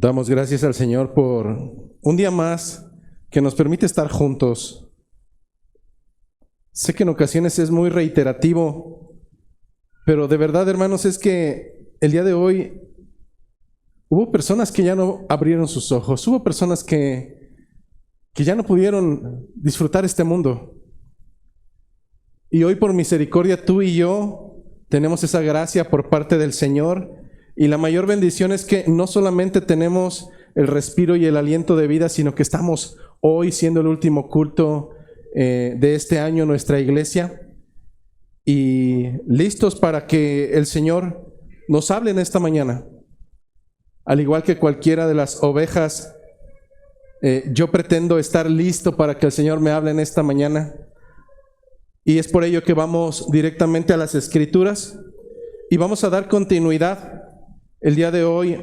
Damos gracias al Señor por un día más que nos permite estar juntos. Sé que en ocasiones es muy reiterativo, pero de verdad, hermanos, es que el día de hoy hubo personas que ya no abrieron sus ojos, hubo personas que ya no pudieron disfrutar este mundo. Y hoy, por misericordia, tú y yo tenemos esa gracia por parte del Señor. Y la mayor bendición es que no solamente tenemos el respiro y el aliento de vida, sino que estamos hoy siendo el último culto de este año en nuestra iglesia y listos para que el Señor nos hable en esta mañana. Al igual que cualquiera de las ovejas, yo pretendo estar listo para que el Señor me hable en esta mañana. Y es por ello que vamos directamente a las Escrituras y vamos a dar continuidad. El día de hoy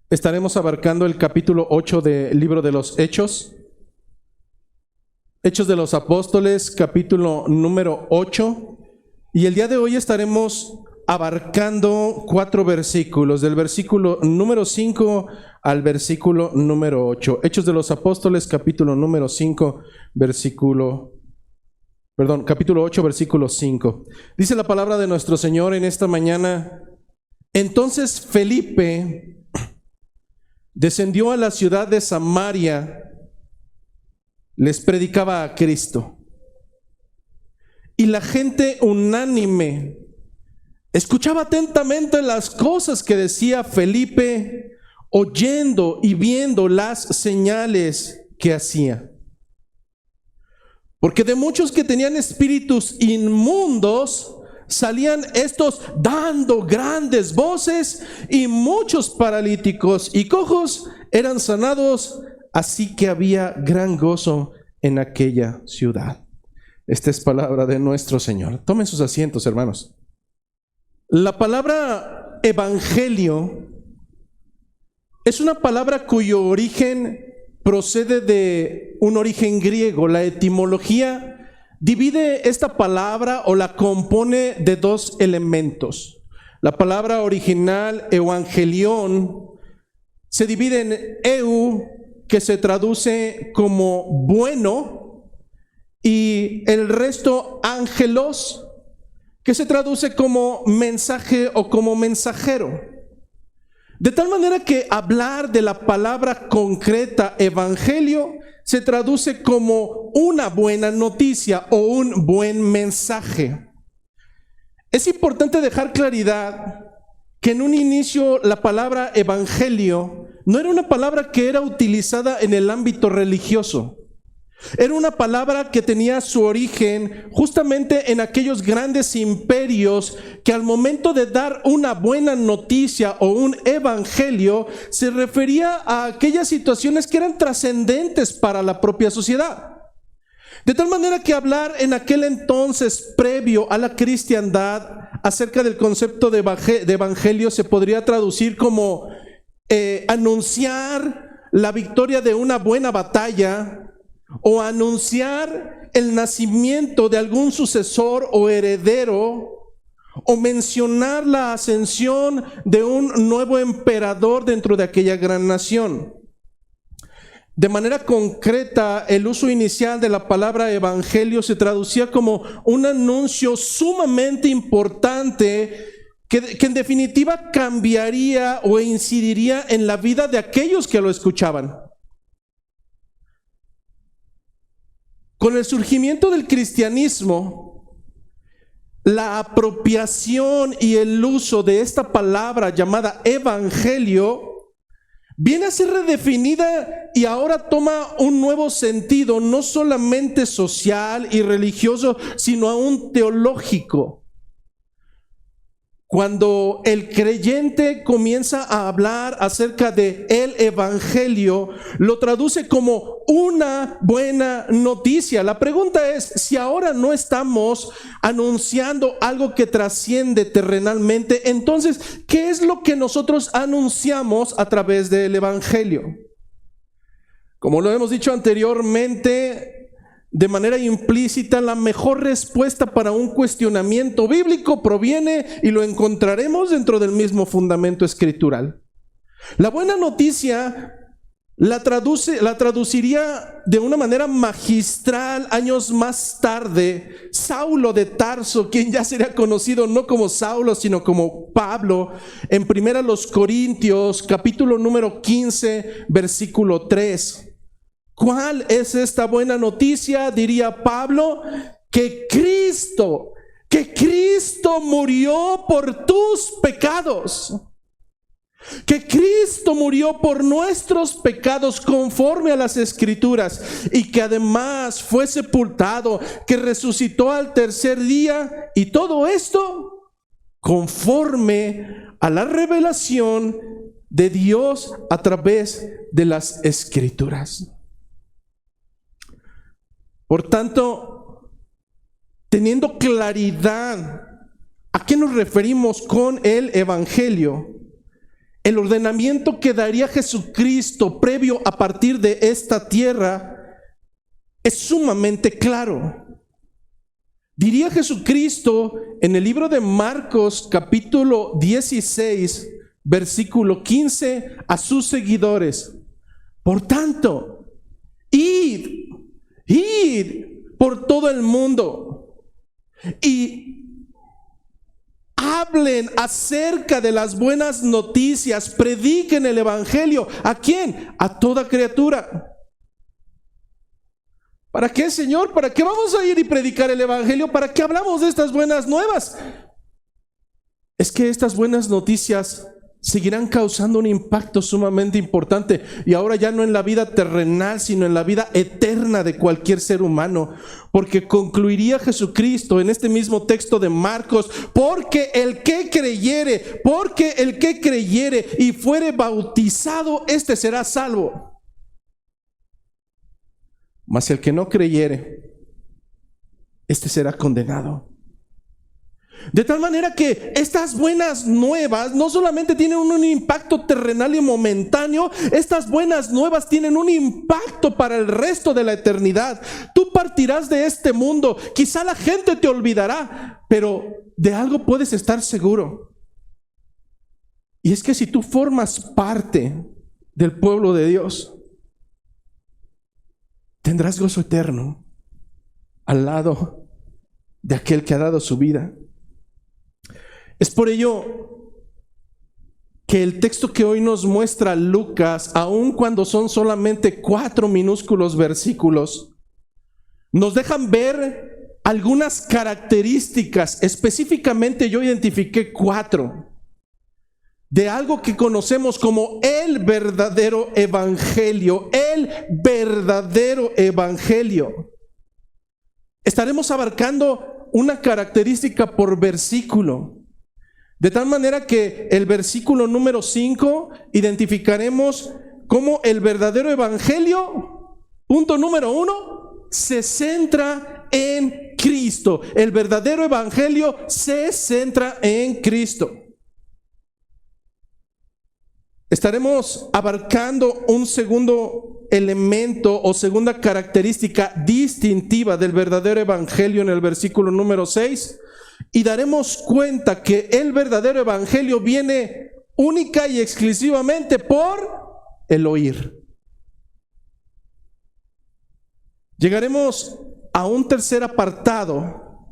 estaremos abarcando el capítulo 8 del libro de los Hechos. Hechos de los Apóstoles, capítulo número 8. Y el día de hoy estaremos abarcando 4 versículos, del versículo número 5 al versículo número 8. Hechos de los Apóstoles, capítulo número 5, capítulo 8, versículo 5. Dice la palabra de nuestro Señor en esta mañana: entonces Felipe descendió a la ciudad de Samaria, les predicaba a Cristo. Y la gente unánime escuchaba atentamente las cosas que decía Felipe, oyendo y viendo las señales que hacía. Porque de muchos que tenían espíritus inmundos, salían estos dando grandes voces, y muchos paralíticos y cojos eran sanados, así que había gran gozo en aquella ciudad. Esta es palabra de nuestro Señor. Tomen sus asientos, hermanos. La palabra evangelio es una palabra cuyo origen procede de un origen griego. La etimología divide esta palabra o la compone de 2 elementos. La palabra original, evangelión, se divide en eu, que se traduce como bueno, y el resto ángelos, que se traduce como mensaje o como mensajero. De tal manera que hablar de la palabra concreta evangelio se traduce como una buena noticia o un buen mensaje. Es importante dejar claridad que en un inicio la palabra evangelio no era una palabra que era utilizada en el ámbito religioso. Era una palabra que tenía su origen justamente en aquellos grandes imperios que al momento de dar una buena noticia o un evangelio se refería a aquellas situaciones que eran trascendentes para la propia sociedad. De tal manera que hablar en aquel entonces previo a la cristiandad acerca del concepto de evangelio se podría traducir como anunciar la victoria de una buena batalla, o anunciar el nacimiento de algún sucesor o heredero, o mencionar la ascensión de un nuevo emperador dentro de aquella gran nación. De manera concreta, el uso inicial de la palabra evangelio se traducía como un anuncio sumamente importante que en definitiva cambiaría o incidiría en la vida de aquellos que lo escuchaban. Con el surgimiento del cristianismo, la apropiación y el uso de esta palabra llamada evangelio viene a ser redefinida y ahora toma un nuevo sentido, no solamente social y religioso, sino aún teológico. Cuando el creyente comienza a hablar acerca de el evangelio, lo traduce como una buena noticia. La pregunta es, si ahora no estamos anunciando algo que trasciende terrenalmente, entonces, ¿qué es lo que nosotros anunciamos a través del evangelio? Como lo hemos dicho anteriormente, de manera implícita, la mejor respuesta para un cuestionamiento bíblico proviene y lo encontraremos dentro del mismo fundamento escritural. La buena noticia la traduciría de una manera magistral años más tarde Saulo de Tarso, quien ya sería conocido no como Saulo sino como Pablo, en 1 Corintios capítulo número 15 versículo 3. ¿Cuál es esta buena noticia? Diría Pablo, que Cristo murió por tus pecados. Que Cristo murió por nuestros pecados conforme a las Escrituras, y que además fue sepultado, que resucitó al tercer día, y todo esto conforme a la revelación de Dios a través de las Escrituras. Por tanto, teniendo claridad a qué nos referimos con el Evangelio, el ordenamiento que daría Jesucristo previo a partir de esta tierra es sumamente claro. Diría Jesucristo en el libro de Marcos capítulo 16 versículo 15 a sus seguidores: por tanto, id por todo el mundo y hablen acerca de las buenas noticias, prediquen el Evangelio. ¿A quién? A toda criatura. ¿Para qué, Señor? ¿Para qué vamos a ir y predicar el Evangelio? ¿Para qué hablamos de estas buenas nuevas? Es que estas buenas noticias seguirán causando un impacto sumamente importante, y ahora ya no en la vida terrenal, sino en la vida eterna de cualquier ser humano, porque concluiría Jesucristo en este mismo texto de Marcos: porque el que creyere y fuere bautizado, este será salvo, mas el que no creyere, este será condenado. De tal manera que estas buenas nuevas no solamente tienen un impacto terrenal y momentáneo, estas buenas nuevas tienen un impacto para el resto de la eternidad. Tú partirás de este mundo, quizá la gente te olvidará, pero de algo puedes estar seguro, y es que si tú formas parte del pueblo de Dios, tendrás gozo eterno al lado de aquel que ha dado su vida. Es por ello que el texto que hoy nos muestra Lucas, aun cuando son solamente 4 minúsculos versículos, nos dejan ver algunas características. Específicamente yo identifiqué 4 de algo que conocemos como el verdadero evangelio. El verdadero evangelio. Estaremos abarcando una característica por versículo. De tal manera que el versículo número 5 identificaremos cómo el verdadero evangelio, punto número 1, se centra en Cristo. El verdadero evangelio se centra en Cristo. Estaremos abarcando un segundo elemento o segunda característica distintiva del verdadero evangelio en el versículo número 6. Y daremos cuenta que el verdadero evangelio viene única y exclusivamente por el oír. Llegaremos a un tercer apartado,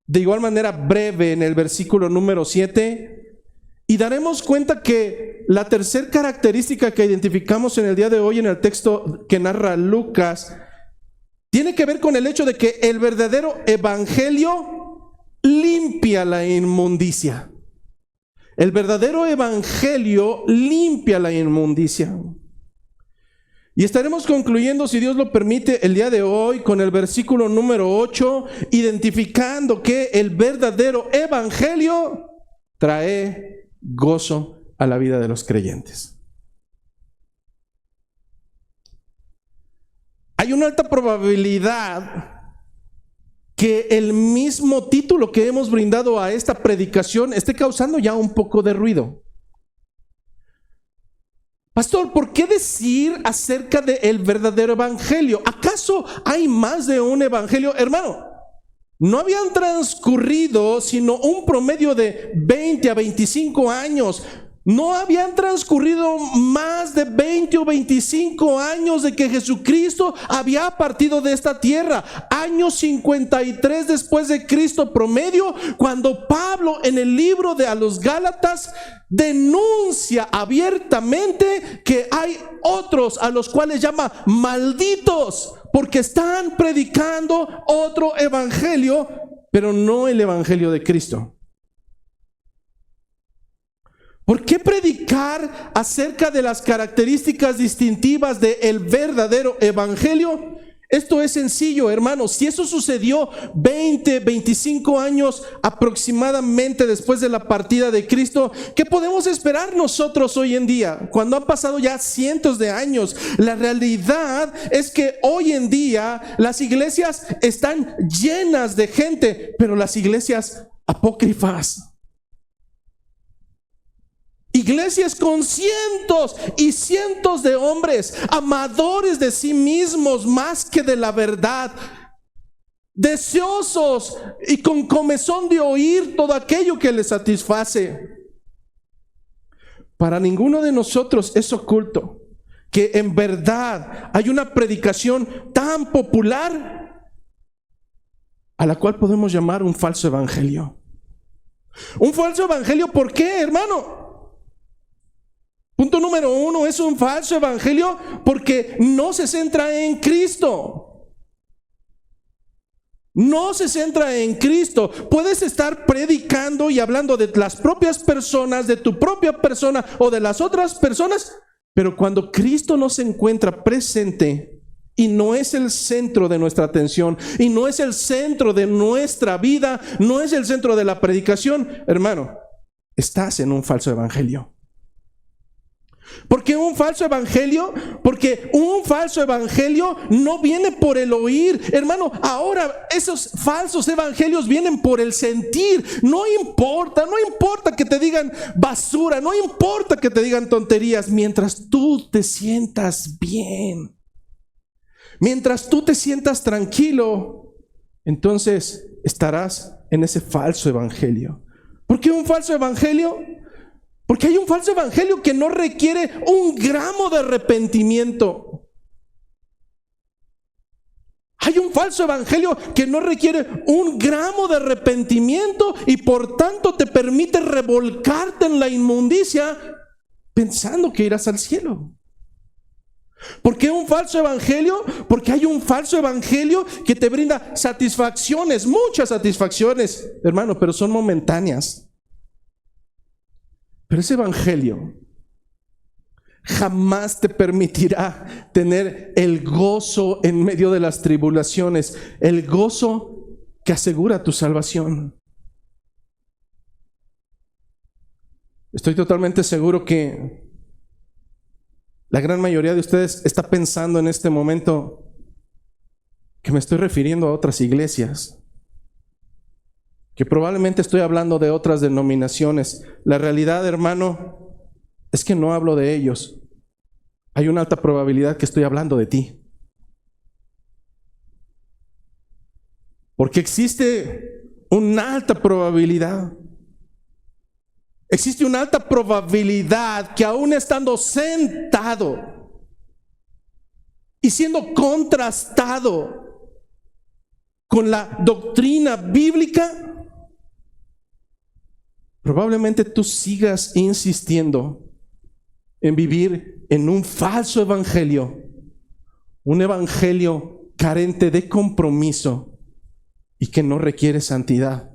de igual manera breve, en el versículo número 7, y daremos cuenta que la tercera característica que identificamos en el día de hoy en el texto que narra Lucas tiene que ver con el hecho de que el verdadero evangelio limpia la inmundicia. El verdadero evangelio limpia la inmundicia. Y estaremos concluyendo, si Dios lo permite, el día de hoy con el versículo número 8, identificando que el verdadero evangelio trae gozo a la vida de los creyentes. Hay una alta probabilidad que el mismo título que hemos brindado a esta predicación esté causando ya un poco de ruido. Pastor, ¿por qué decir acerca del verdadero evangelio? ¿Acaso hay más de un evangelio? Hermano, no habían transcurrido sino un promedio de 20 a 25 años No habían transcurrido más de 20 o 25 años de que Jesucristo había partido de esta tierra. Año 53 después de Cristo promedio, cuando Pablo en el libro de a los Gálatas denuncia abiertamente que hay otros a los cuales llama malditos, porque están predicando otro evangelio, pero no el evangelio de Cristo. ¿Por qué predicar acerca de las características distintivas del verdadero evangelio? Esto es sencillo, hermanos. Si eso sucedió 20, 25 años aproximadamente después de la partida de Cristo, ¿qué podemos esperar nosotros hoy en día? Cuando han pasado ya cientos de años, la realidad es que hoy en día las iglesias están llenas de gente, pero las iglesias apócrifas. Iglesias con cientos y cientos de hombres, amadores de sí mismos más que de la verdad, deseosos y con comezón de oír todo aquello que les satisface. Para ninguno de nosotros es oculto que en verdad hay una predicación tan popular a la cual podemos llamar un falso evangelio. Un falso evangelio, ¿por qué, hermano? Punto número 1, es un falso evangelio porque no se centra en Cristo. No se centra en Cristo. Puedes estar predicando y hablando de las propias personas, de tu propia persona o de las otras personas, pero cuando Cristo no se encuentra presente y no es el centro de nuestra atención y no es el centro de nuestra vida, no es el centro de la predicación, hermano, estás en un falso evangelio. ¿Por qué un falso evangelio? Porque un falso evangelio no viene por el oír. Hermano, ahora esos falsos evangelios vienen por el sentir. No importa que te digan basura, no importa que te digan tonterías, mientras tú te sientas bien, mientras tú te sientas tranquilo, entonces estarás en ese falso evangelio. ¿Por qué un falso evangelio? Porque hay un falso evangelio que no requiere un gramo de arrepentimiento. Hay un falso evangelio que no requiere un gramo de arrepentimiento y por tanto te permite revolcarte en la inmundicia pensando que irás al cielo. ¿Por qué un falso evangelio? Porque hay un falso evangelio que te brinda satisfacciones, muchas satisfacciones, hermano, pero son momentáneas. Pero ese evangelio jamás te permitirá tener el gozo en medio de las tribulaciones, el gozo que asegura tu salvación. Estoy totalmente seguro que la gran mayoría de ustedes está pensando en este momento que me estoy refiriendo a otras iglesias, que probablemente estoy hablando de otras denominaciones. La realidad, hermano, es que no hablo de ellos. Hay una alta probabilidad que estoy hablando de ti. Porque existe una alta probabilidad. Existe una alta probabilidad que aún estando sentado y siendo contrastado con la doctrina bíblica, probablemente tú sigas insistiendo en vivir en un falso evangelio, un evangelio carente de compromiso y que no requiere santidad.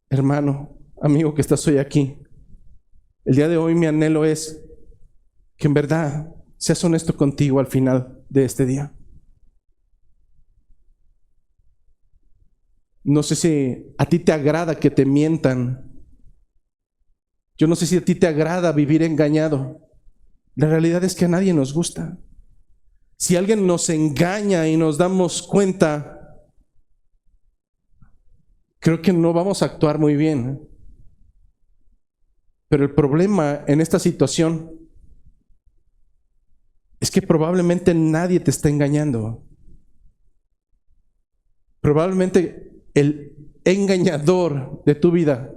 Hermano, amigo que estás hoy aquí, el día de hoy mi anhelo es que en verdad seas honesto contigo al final de este día. No sé si a ti te agrada que te mientan. Yo no sé si a ti te agrada vivir engañado. La realidad es que a nadie nos gusta. Si alguien nos engaña y nos damos cuenta, creo que no vamos a actuar muy bien. Pero el problema en esta situación es que probablemente nadie te está engañando. Probablemente el engañador de tu vida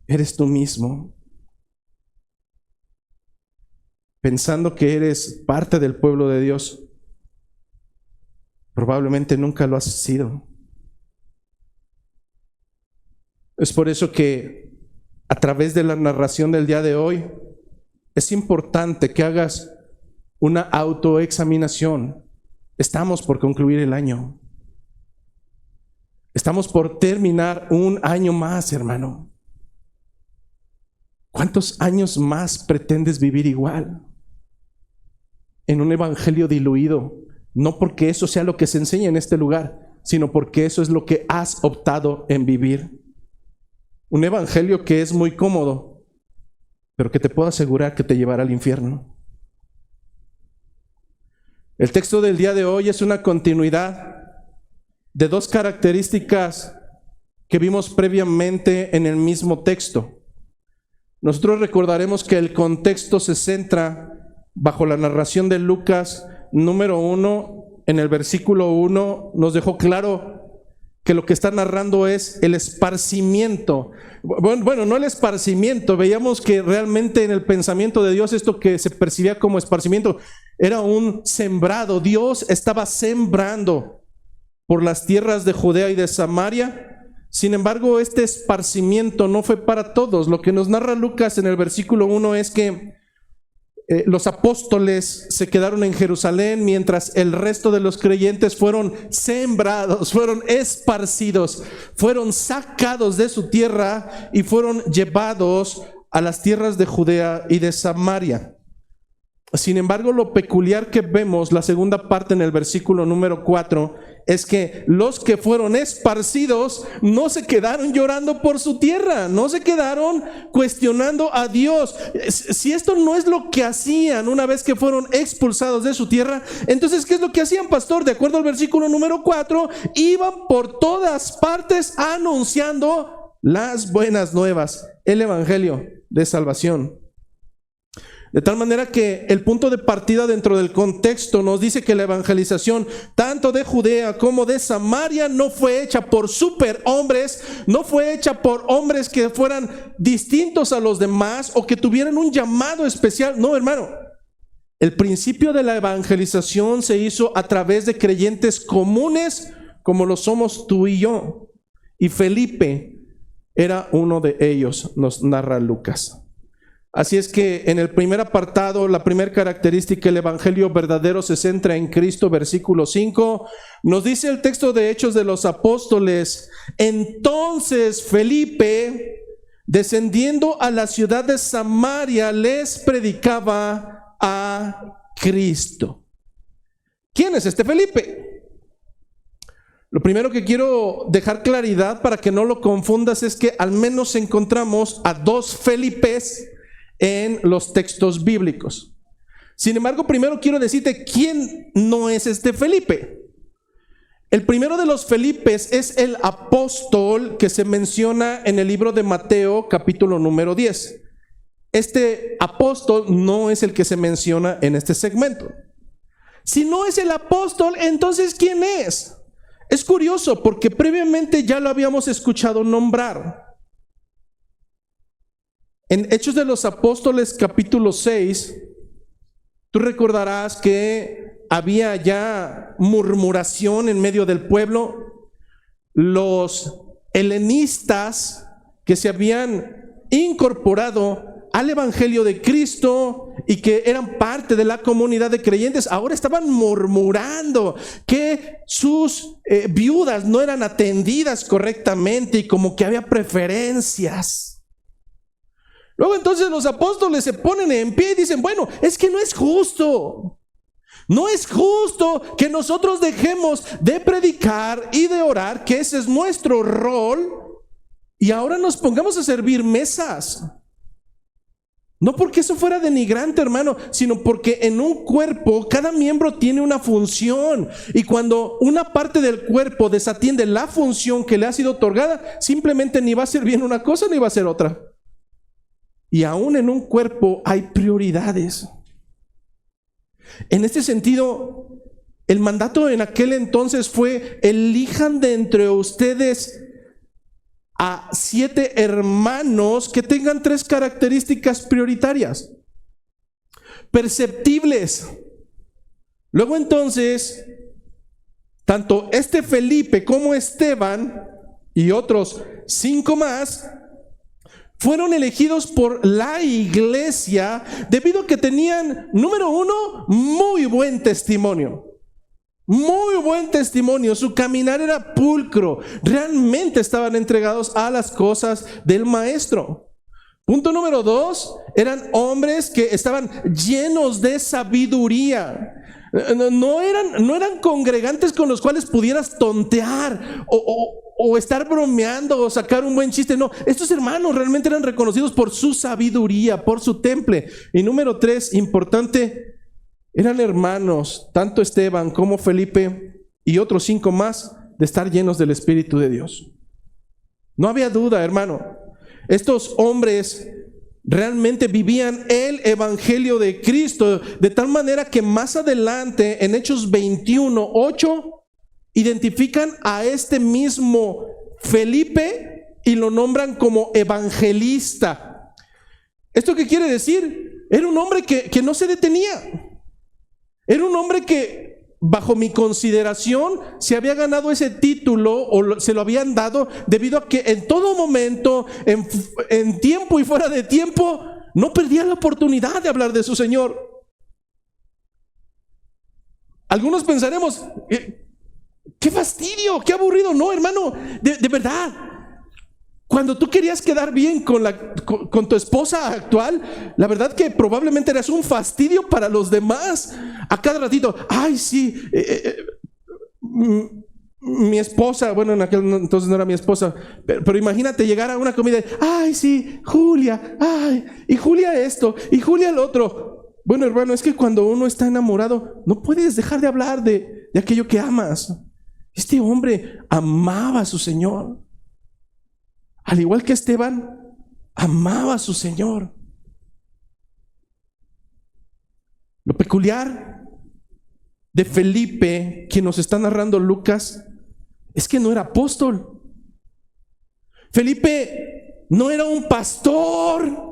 eres tú mismo. pensando que eres parte del pueblo de Dios. Probablemente nunca lo has sido. Es por eso que a través de la narración del día de hoy es importante que hagas una autoexaminación. Estamos por concluir el año. Estamos por terminar un año más, hermano. ¿Cuántos años más pretendes vivir igual? En un evangelio diluido. No porque eso sea lo que se enseña en este lugar, sino porque eso es lo que has optado en vivir. Un evangelio que es muy cómodo, pero que te puedo asegurar que te llevará al infierno. El texto del día de hoy es una continuidad de dos características que vimos previamente en el mismo texto. Nosotros recordaremos que el contexto se centra bajo la narración de Lucas número 1, en el versículo 1, nos dejó claro que lo que está narrando es el esparcimiento. Bueno, no el esparcimiento, veíamos que realmente en el pensamiento de Dios esto que se percibía como esparcimiento era un sembrado. Dios estaba sembrando por las tierras de Judea y de Samaria. Sin embargo, este esparcimiento no fue para todos. Lo que nos narra Lucas en el versículo 1 es que los apóstoles se quedaron en Jerusalén mientras el resto de los creyentes fueron sembrados, fueron esparcidos, fueron sacados de su tierra y fueron llevados a las tierras de Judea y de Samaria. Sin embargo, lo peculiar que vemos, la segunda parte en el versículo número 4, es que los que fueron esparcidos no se quedaron llorando por su tierra, no se quedaron cuestionando a Dios. Si esto no es lo que hacían una vez que fueron expulsados de su tierra, entonces ¿qué es lo que hacían, pastor? De acuerdo al versículo número 4, iban por todas partes anunciando las buenas nuevas, el evangelio de salvación. De tal manera que el punto de partida dentro del contexto nos dice que la evangelización tanto de Judea como de Samaria no fue hecha por superhombres, no fue hecha por hombres que fueran distintos a los demás o que tuvieran un llamado especial. No, hermano. El principio de la evangelización se hizo a través de creyentes comunes como lo somos tú y yo. Y Felipe era uno de ellos, nos narra Lucas. Así es que en el primer apartado, la primera característica, el evangelio verdadero se centra en Cristo, versículo 5, nos dice el texto de Hechos de los Apóstoles: entonces Felipe, descendiendo a la ciudad de Samaria, les predicaba a Cristo. ¿Quién es este Felipe? Lo primero que quiero dejar claridad para que no lo confundas es que al menos encontramos a dos Felipes en los textos bíblicos. Sin embargo, primero quiero decirte quién no es este Felipe. El primero de los Felipes es el apóstol que se menciona en el libro de Mateo, capítulo número 10. Este apóstol no es el que se menciona en este segmento. Si no es el apóstol, entonces ¿quién es? Es curioso porque previamente ya lo habíamos escuchado nombrar. En Hechos de los Apóstoles capítulo 6, tú recordarás que había ya murmuración en medio del pueblo. Los helenistas que se habían incorporado al evangelio de Cristo y que eran parte de la comunidad de creyentes, ahora estaban murmurando que sus viudas no eran atendidas correctamente y como que había preferencias. Luego entonces los apóstoles se ponen en pie y dicen: bueno, es que no es justo. No es justo que nosotros dejemos de predicar y de orar, que ese es nuestro rol, y ahora nos pongamos a servir mesas. No porque eso fuera denigrante, hermano, sino porque en un cuerpo cada miembro tiene una función, y cuando una parte del cuerpo desatiende la función que le ha sido otorgada, simplemente ni va a ser bien una cosa ni va a ser otra. Y aún en un cuerpo hay prioridades. En este sentido, el mandato en aquel entonces fue: elijan de entre ustedes a 7 hermanos que tengan 3 características prioritarias. perceptibles. Luego entonces, tanto este Felipe como Esteban y otros 5 más fueron elegidos por la iglesia debido a que tenían, número 1, muy buen testimonio. Muy buen testimonio, su caminar era pulcro, realmente estaban entregados a las cosas del maestro. Punto número 2, eran hombres que estaban llenos de sabiduría. No eran congregantes con los cuales pudieras tontear o estar bromeando o sacar un buen chiste. No, estos hermanos realmente eran reconocidos por su sabiduría, por su temple. Y número 3, importante, eran hermanos, tanto Esteban como Felipe y otros 5 más, de estar llenos del Espíritu de Dios. No había duda, hermano. Estos hombres realmente vivían el evangelio de Cristo, de tal manera que más adelante en Hechos 21:8 identifican a este mismo Felipe y lo nombran como evangelista. ¿Esto qué quiere decir? Era un hombre que no se detenía. Era un hombre que, bajo mi consideración, se había ganado ese título o se lo habían dado debido a que en todo momento, en tiempo y fuera de tiempo, no perdía la oportunidad de hablar de su Señor. Algunos pensaremos, qué fastidio, qué aburrido. No, hermano, de verdad. Cuando tú querías quedar bien con tu esposa actual, la verdad que probablemente eras un fastidio para los demás. A cada ratito, ay sí, mi esposa, bueno, en aquel entonces no era mi esposa, pero imagínate llegar a una comida, ay sí, Julia, ay, y Julia esto, y Julia lo otro. Bueno, hermano, es que cuando uno está enamorado, no puedes dejar de hablar de aquello que amas. Este hombre amaba a su Señor. Al igual que Esteban, amaba a su Señor. Lo peculiar de Felipe, quien nos está narrando Lucas, es que no era apóstol. Felipe no era un pastor.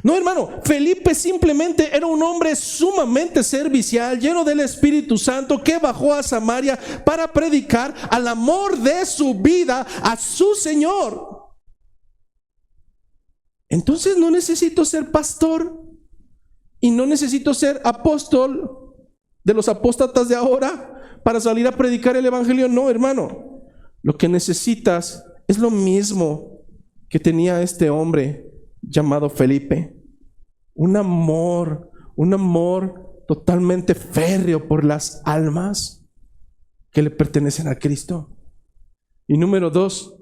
No, hermano, Felipe simplemente era un hombre sumamente servicial, lleno del Espíritu Santo, que bajó a Samaria para predicar al amor de su vida a su Señor. Entonces no necesito ser pastor y no necesito ser apóstol de los apóstatas de ahora para salir a predicar el evangelio. No, hermano, lo que necesitas es lo mismo que tenía este hombre llamado Felipe. Un amor totalmente férreo por las almas que le pertenecen a Cristo. Y número 2,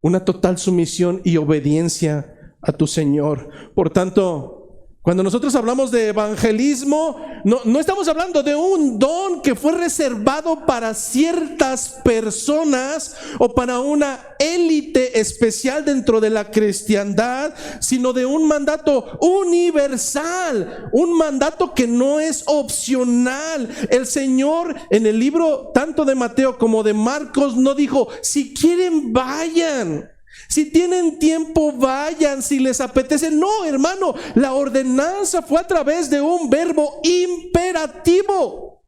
una total sumisión y obediencia a tu Señor. Por tanto, cuando nosotros hablamos de evangelismo, no estamos hablando de un don que fue reservado para ciertas personas o para una élite especial dentro de la cristiandad, sino de un mandato universal, un mandato que no es opcional. El Señor en el libro tanto de Mateo como de Marcos no dijo, si quieren vayan. Si tienen tiempo, vayan, si les apetece. No, hermano, la ordenanza fue a través de un verbo imperativo.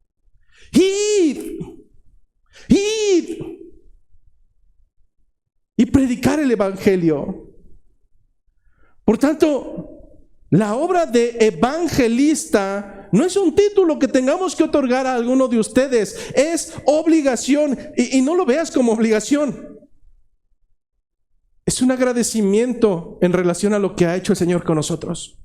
Id y predicar el evangelio. Por tanto, la obra de evangelista no es un título que tengamos que otorgar a alguno de ustedes, es obligación, y no lo veas como obligación. Es un agradecimiento en relación a lo que ha hecho el Señor con nosotros.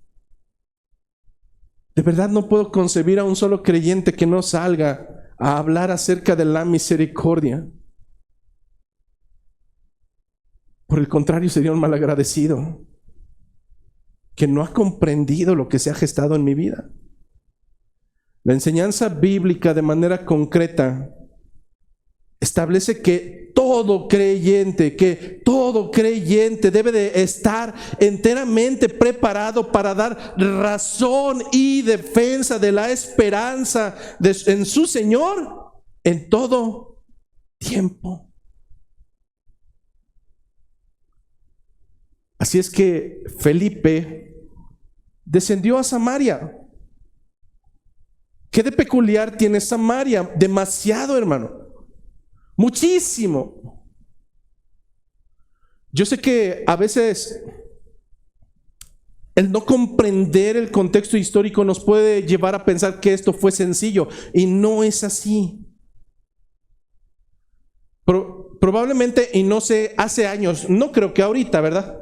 De verdad no puedo concebir a un solo creyente que no salga a hablar acerca de la misericordia. Por el contrario, sería un malagradecido que no ha comprendido lo que se ha gestado en mi vida. La enseñanza bíblica de manera concreta establece que todo creyente debe de estar enteramente preparado para dar razón y defensa de la esperanza en su Señor en todo tiempo. Así es que Felipe descendió a Samaria. ¿Qué de peculiar tiene Samaria? Demasiado, hermano. Muchísimo. Yo sé que a veces el no comprender el contexto histórico nos puede llevar a pensar que esto fue sencillo, y no es así. Probablemente, y no sé, hace años, no creo que ahorita, ¿verdad?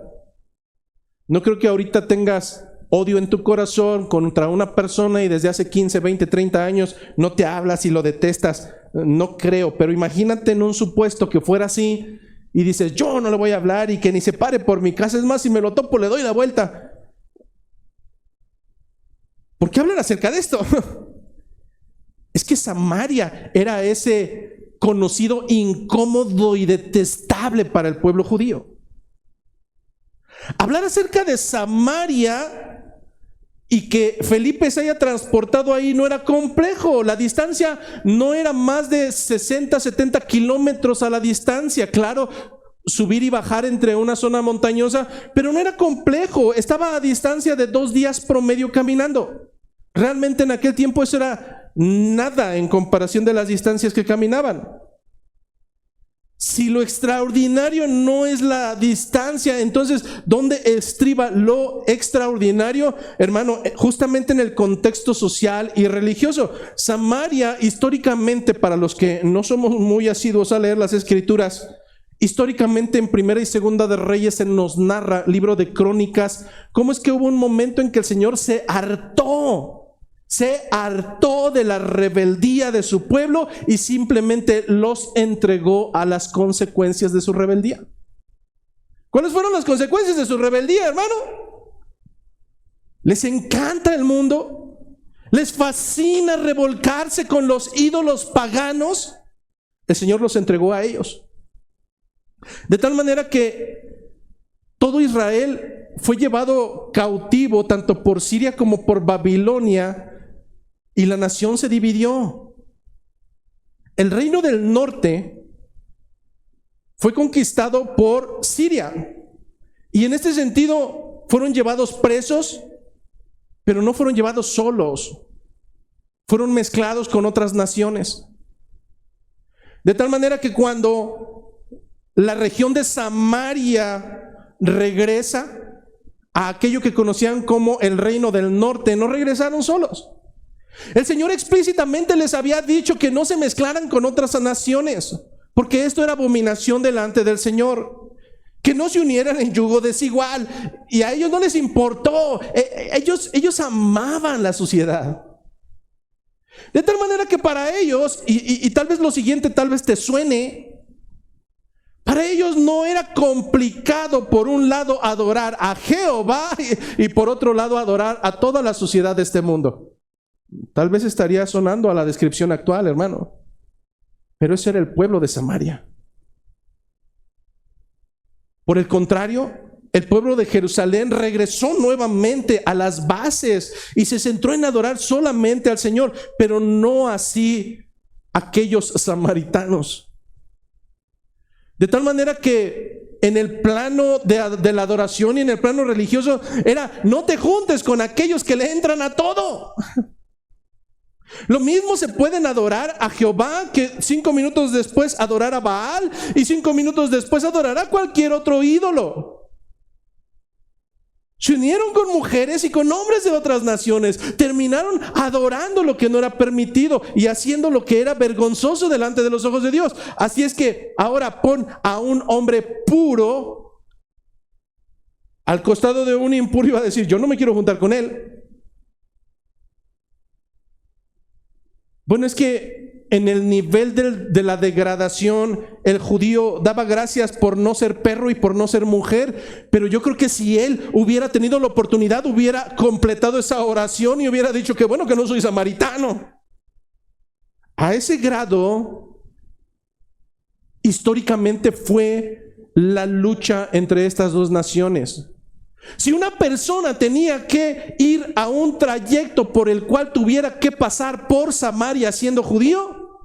No creo que ahorita tengas odio en tu corazón contra una persona y desde hace 15, 20, 30 años no te hablas y lo detestas. No creo, pero imagínate en un supuesto que fuera así y dices, yo no le voy a hablar y que ni se pare por mi casa. Es más, si me lo topo le doy la vuelta. ¿Por qué hablan acerca de esto? Es que Samaria era ese conocido incómodo y detestable para el pueblo judío. Hablar acerca de Samaria y que Felipe se haya transportado ahí no era complejo. La distancia no era más de 60, 70 kilómetros a la distancia. Claro, subir y bajar entre una zona montañosa, pero no era complejo. Estaba a distancia de 2 días promedio caminando. Realmente en aquel tiempo eso era nada en comparación de las distancias que caminaban. Si lo extraordinario no es la distancia, entonces ¿dónde estriba lo extraordinario? Hermano, justamente en el contexto social y religioso. Samaria, históricamente, para los que no somos muy asiduos a leer las escrituras, históricamente en Primera y Segunda de Reyes se nos narra, libro de Crónicas, cómo es que hubo un momento en que el Señor se hartó de la rebeldía de su pueblo y simplemente los entregó a las consecuencias de su rebeldía. ¿Cuáles fueron las consecuencias de su rebeldía, hermano? Les encanta el mundo, les fascina revolcarse con los ídolos paganos. El Señor los entregó a ellos. De tal manera que todo Israel fue llevado cautivo tanto por Siria como por Babilonia, y la nación se dividió. El reino del norte fue conquistado por Siria, y en este sentido fueron llevados presos, pero no fueron llevados solos, fueron mezclados con otras naciones. De tal manera que cuando la región de Samaria regresa a aquello que conocían como el reino del norte, no regresaron solos. El Señor explícitamente les había dicho que no se mezclaran con otras naciones, porque esto era abominación delante del Señor. Que no se unieran en yugo desigual, y a ellos no les importó. Ellos amaban la suciedad. De tal manera que para ellos, y tal vez lo siguiente tal vez te suene, para ellos no era complicado por un lado adorar a Jehová y por otro lado adorar a toda la sociedad de este mundo. Tal vez estaría sonando a la descripción actual, hermano, pero ese era el pueblo de Samaria. Por el contrario, el pueblo de Jerusalén regresó nuevamente a las bases y se centró en adorar solamente al Señor, pero no así aquellos samaritanos. De tal manera que en el plano de la adoración y en el plano religioso era: no te juntes con aquellos que le entran a todo. Lo mismo se pueden adorar a Jehová, que 5 minutos después adorar a Baal, y 5 minutos después adorar a cualquier otro ídolo. Se unieron con mujeres y con hombres de otras naciones, terminaron adorando lo que no era permitido y haciendo lo que era vergonzoso delante de los ojos de Dios. Así es que ahora pon a un hombre puro al costado de un impuro y va a decir: yo no me quiero juntar con él. Bueno, es que en el nivel de la degradación, el judío daba gracias por no ser perro y por no ser mujer, pero yo creo que si él hubiera tenido la oportunidad, hubiera completado esa oración y hubiera dicho: que bueno que no soy samaritano. A ese grado, históricamente fue la lucha entre estas dos naciones. Si una persona tenía que ir a un trayecto por el cual tuviera que pasar por Samaria siendo judío,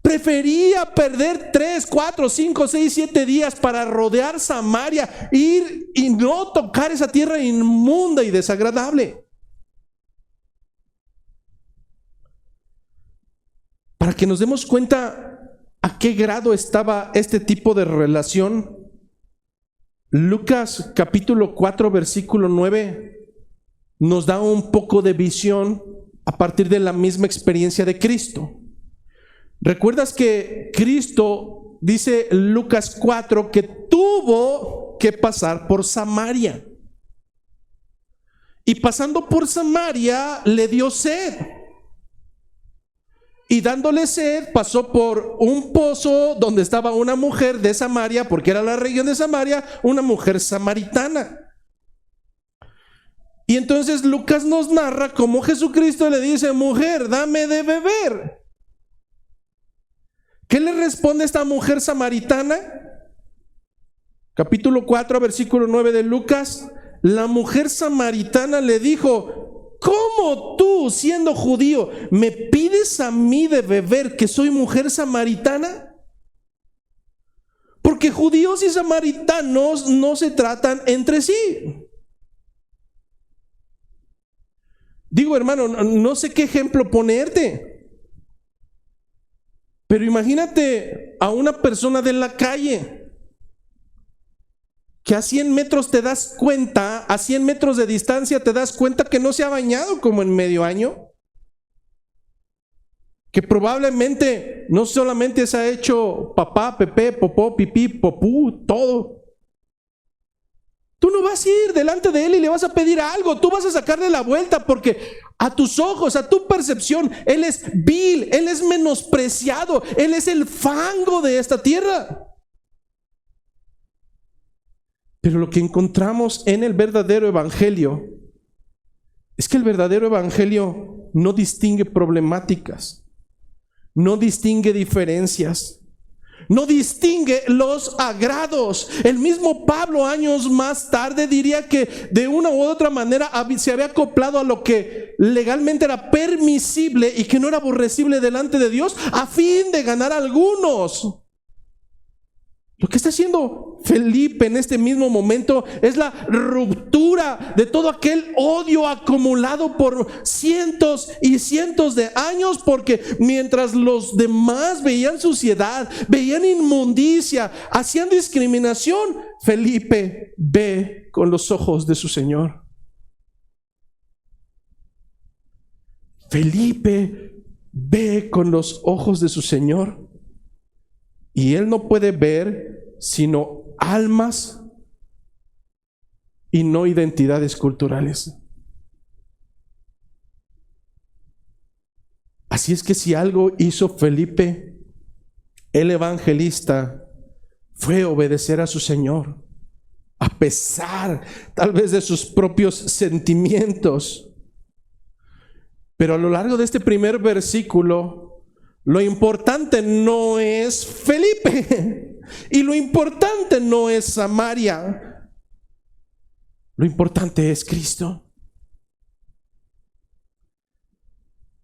prefería perder 3, 4, 5, 6, 7 días para rodear Samaria, ir y no tocar esa tierra inmunda y desagradable. para que nos demos cuenta a qué grado estaba este tipo de relación. Lucas capítulo 4 versículo 9 nos da un poco de visión a partir de la misma experiencia de Cristo. ¿Recuerdas que Cristo, dice Lucas 4, que tuvo que pasar por Samaria? Y pasando por Samaria le dio sed. Y dándole sed, pasó por un pozo donde estaba una mujer de Samaria, porque era la región de Samaria, una mujer samaritana. Y entonces Lucas nos narra cómo Jesucristo le dice: mujer, dame de beber. ¿Qué le responde esta mujer samaritana? Capítulo 4, versículo 9 de Lucas. La mujer samaritana le dijo: ¿cómo tú, siendo judío, me pides a mí de beber, que soy mujer samaritana? Porque judíos y samaritanos no se tratan entre sí. Digo, hermano, no sé qué ejemplo ponerte, pero imagínate a una persona de la calle que a 100 metros te das cuenta, a 100 metros de distancia te das cuenta que no se ha bañado como en medio año, que probablemente no solamente se ha hecho papá, pepé, popó, pipí, popú, todo. Tú no vas a ir delante de él y le vas a pedir algo, tú vas a sacarle la vuelta, porque a tus ojos, a tu percepción, él es vil, él es menospreciado, él es el fango de esta tierra. Pero lo que encontramos en el verdadero evangelio es que el verdadero evangelio no distingue problemáticas, no distingue diferencias, no distingue los agrados. El mismo Pablo años más tarde diría que de una u otra manera se había acoplado a lo que legalmente era permisible y que no era aborrecible delante de Dios, a fin de ganar a algunos. Lo que está haciendo Felipe en este mismo momento es la ruptura de todo aquel odio acumulado por cientos y cientos de años, porque mientras los demás veían suciedad, veían inmundicia, hacían discriminación, Felipe ve con los ojos de su Señor. Felipe ve con los ojos de su Señor. Y él no puede ver sino almas y no identidades culturales. Así es que si algo hizo Felipe, el evangelista, fue obedecer a su Señor, a pesar tal vez de sus propios sentimientos. Pero a lo largo de este primer versículo, lo importante no es Felipe y lo importante no es Samaria. Lo importante es Cristo.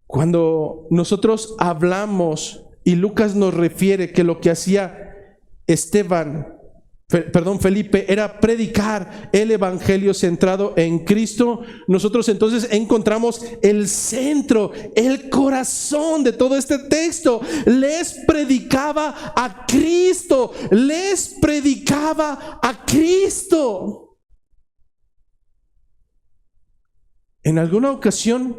Cuando nosotros hablamos y Lucas nos refiere que lo que hacía Felipe era predicar el evangelio centrado en Cristo, nosotros entonces encontramos el centro, el corazón de todo este texto. Les predicaba a Cristo, les predicaba a Cristo. En alguna ocasión,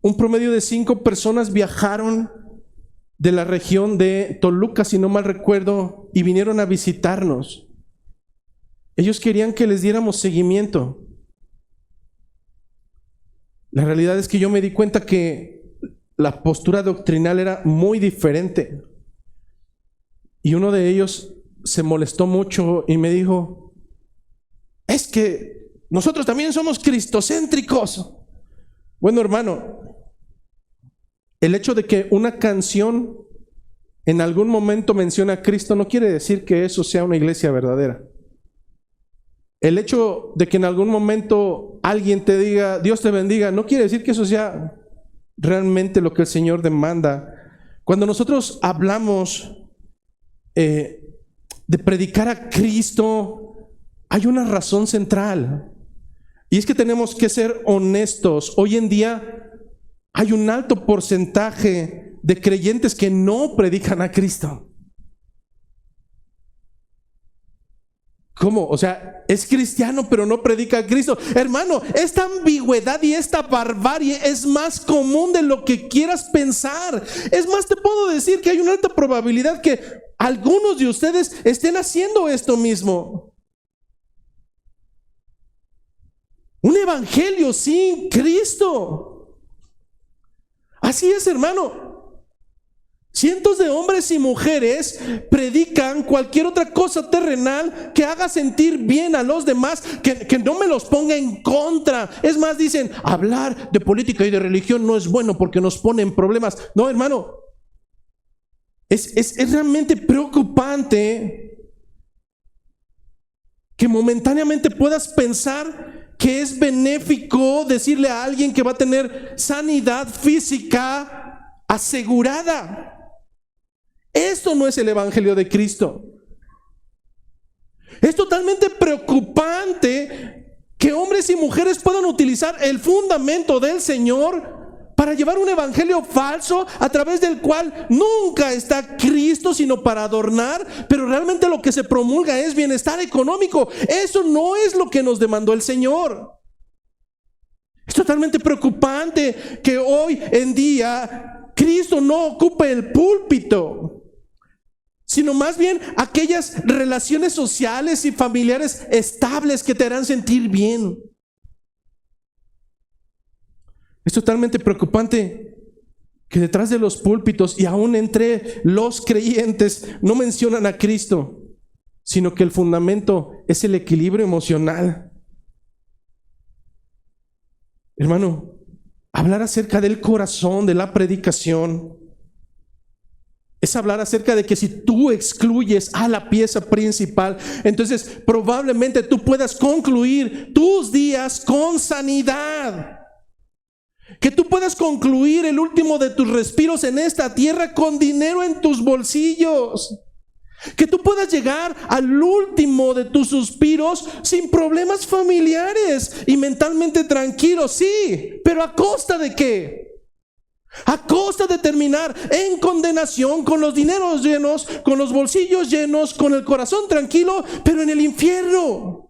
un promedio de 5 personas viajaron de la región de Toluca, si no mal recuerdo, y vinieron a visitarnos. Ellos querían que les diéramos seguimiento. La realidad es que yo me di cuenta que la postura doctrinal era muy diferente. Y uno de ellos se molestó mucho y me dijo: es que nosotros también somos cristocéntricos. Bueno, hermano, el hecho de que una canción en algún momento menciona a Cristo no quiere decir que eso sea una iglesia verdadera. El hecho de que en algún momento alguien te diga Dios te bendiga no quiere decir que eso sea realmente lo que el Señor demanda. Cuando nosotros hablamos de predicar a Cristo, hay una razón central, y es que tenemos que ser honestos. Hoy en día hay un alto porcentaje de creyentes que no predican a Cristo. ¿Cómo? O sea, es cristiano pero no predica a Cristo. Hermano, esta ambigüedad y esta barbarie es más común de lo que quieras pensar. Es más, te puedo decir que hay una alta probabilidad que algunos de ustedes estén haciendo esto mismo. Un evangelio sin Cristo. Así es, hermano. Cientos de hombres y mujeres predican cualquier otra cosa terrenal que haga sentir bien a los demás, que no me los ponga en contra. Es más, dicen, hablar de política y de religión no es bueno porque nos pone en problemas. No, hermano, es realmente preocupante que momentáneamente puedas pensar que es benéfico decirle a alguien que va a tener sanidad física asegurada. Esto no es el evangelio de Cristo. Es totalmente preocupante que hombres y mujeres puedan utilizar el fundamento del Señor para llevar un evangelio falso a través del cual nunca está Cristo sino para adornar, pero realmente lo que se promulga es bienestar económico. Eso no es lo que nos demandó el Señor. Es totalmente preocupante que hoy en día Cristo no ocupe el púlpito, sino más bien aquellas relaciones sociales y familiares estables que te harán sentir bien. Es totalmente preocupante que detrás de los púlpitos y aún entre los creyentes no mencionan a Cristo, sino que el fundamento es el equilibrio emocional. Hermano, hablar acerca del corazón de la predicación es hablar acerca de que si tú excluyes a la pieza principal, entonces probablemente tú puedas concluir tus días con sanidad. Que tú puedas concluir el último de tus respiros en esta tierra con dinero en tus bolsillos. Que tú puedas llegar al último de tus suspiros sin problemas familiares y mentalmente tranquilo, sí, pero ¿a costa de qué? A costa de terminar en condenación, con los dineros llenos, con los bolsillos llenos, con el corazón tranquilo, pero en el infierno.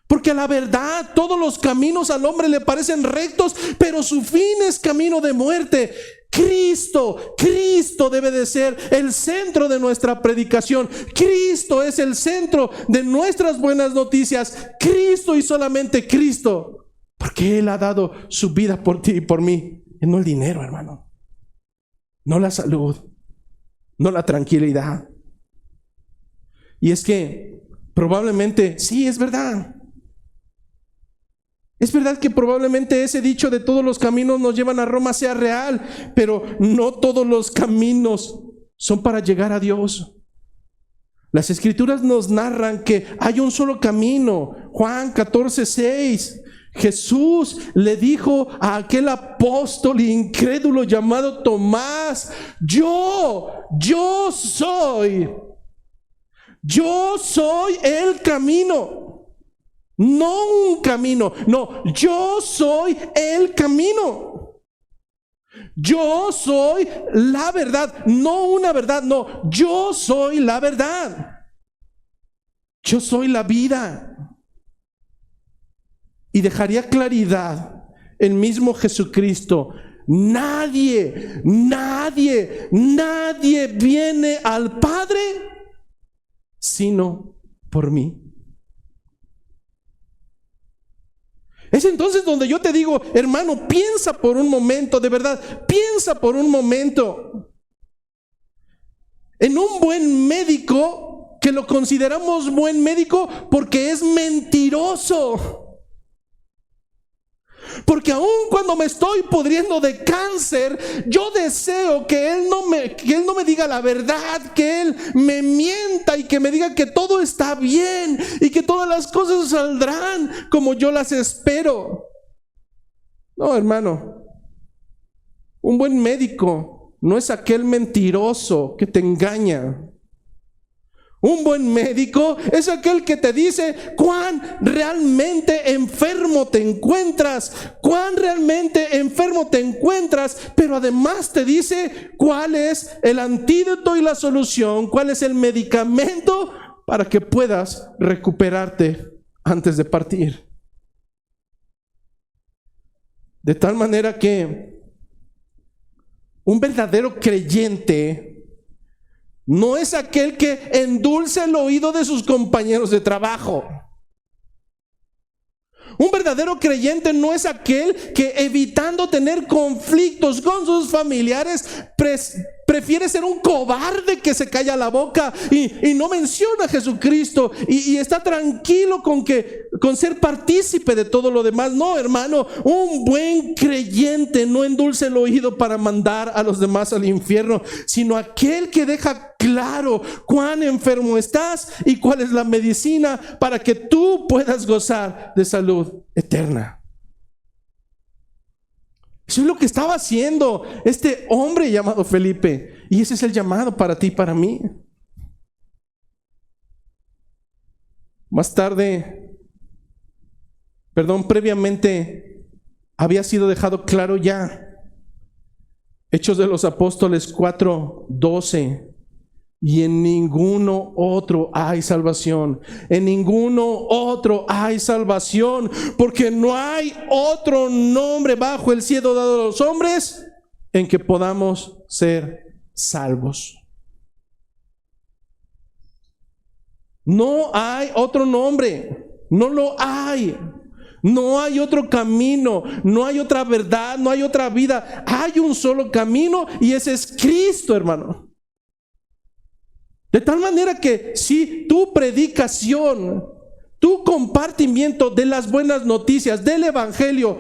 Porque a la verdad todos los caminos al hombre le parecen rectos, pero su fin es camino de muerte. Cristo debe de ser el centro de nuestra predicación. Cristo es el centro de nuestras buenas noticias. Cristo y solamente Cristo. Porque Él ha dado su vida por ti y por mí. Y no el dinero, hermano. No la salud. No la tranquilidad. Y es que probablemente, sí, es verdad. Es verdad que probablemente ese dicho de todos los caminos nos llevan a Roma sea real, pero no todos los caminos son para llegar a Dios. Las escrituras nos narran que hay un solo camino. Juan 14:6. Jesús le dijo a aquel apóstol incrédulo llamado Tomás: yo soy el camino. No un camino, no, yo soy el camino. Yo soy la verdad, no una verdad, no, yo soy la verdad. Yo soy la vida. Y dejaría claridad el mismo Jesucristo: nadie viene al Padre sino por mí. Es entonces donde yo te digo, hermano, piensa por un momento, de verdad, piensa por un momento en un buen médico, que lo consideramos buen médico porque es mentiroso. Porque aun cuando me estoy pudriendo de cáncer, yo deseo que él no me diga la verdad, que Él me mienta y que me diga que todo está bien y que todas las cosas saldrán como yo las espero. No, hermano, un buen médico no es aquel mentiroso que te engaña. Un buen médico es aquel que te dice cuán realmente enfermo te encuentras, pero además te dice cuál es el antídoto y la solución, cuál es el medicamento para que puedas recuperarte antes de partir. De tal manera que un verdadero creyente no es aquel que endulce el oído de sus compañeros de trabajo. Un verdadero creyente no es aquel que, evitando tener conflictos con sus familiares, prefiere ser un cobarde que se calla la boca y no menciona a Jesucristo y está tranquilo con ser partícipe de todo lo demás. No, hermano, un buen creyente no endulce el oído para mandar a los demás al infierno, sino aquel que deja claro cuán enfermo estás y cuál es la medicina para que tú puedas gozar de salud eterna. Eso es lo que estaba haciendo este hombre llamado Felipe, y ese es el llamado para ti y para mí. Previamente había sido dejado claro ya. Hechos de los Apóstoles 4:12. Y en ninguno otro hay salvación. En ninguno otro hay salvación, porque no hay otro nombre bajo el cielo dado a los hombres en que podamos ser salvos. No hay otro nombre, no lo hay. No hay otro camino, no hay otra verdad, no hay otra vida. Hay un solo camino y ese es Cristo, hermano. De tal manera que si tu predicación, tu compartimiento de las buenas noticias del evangelio,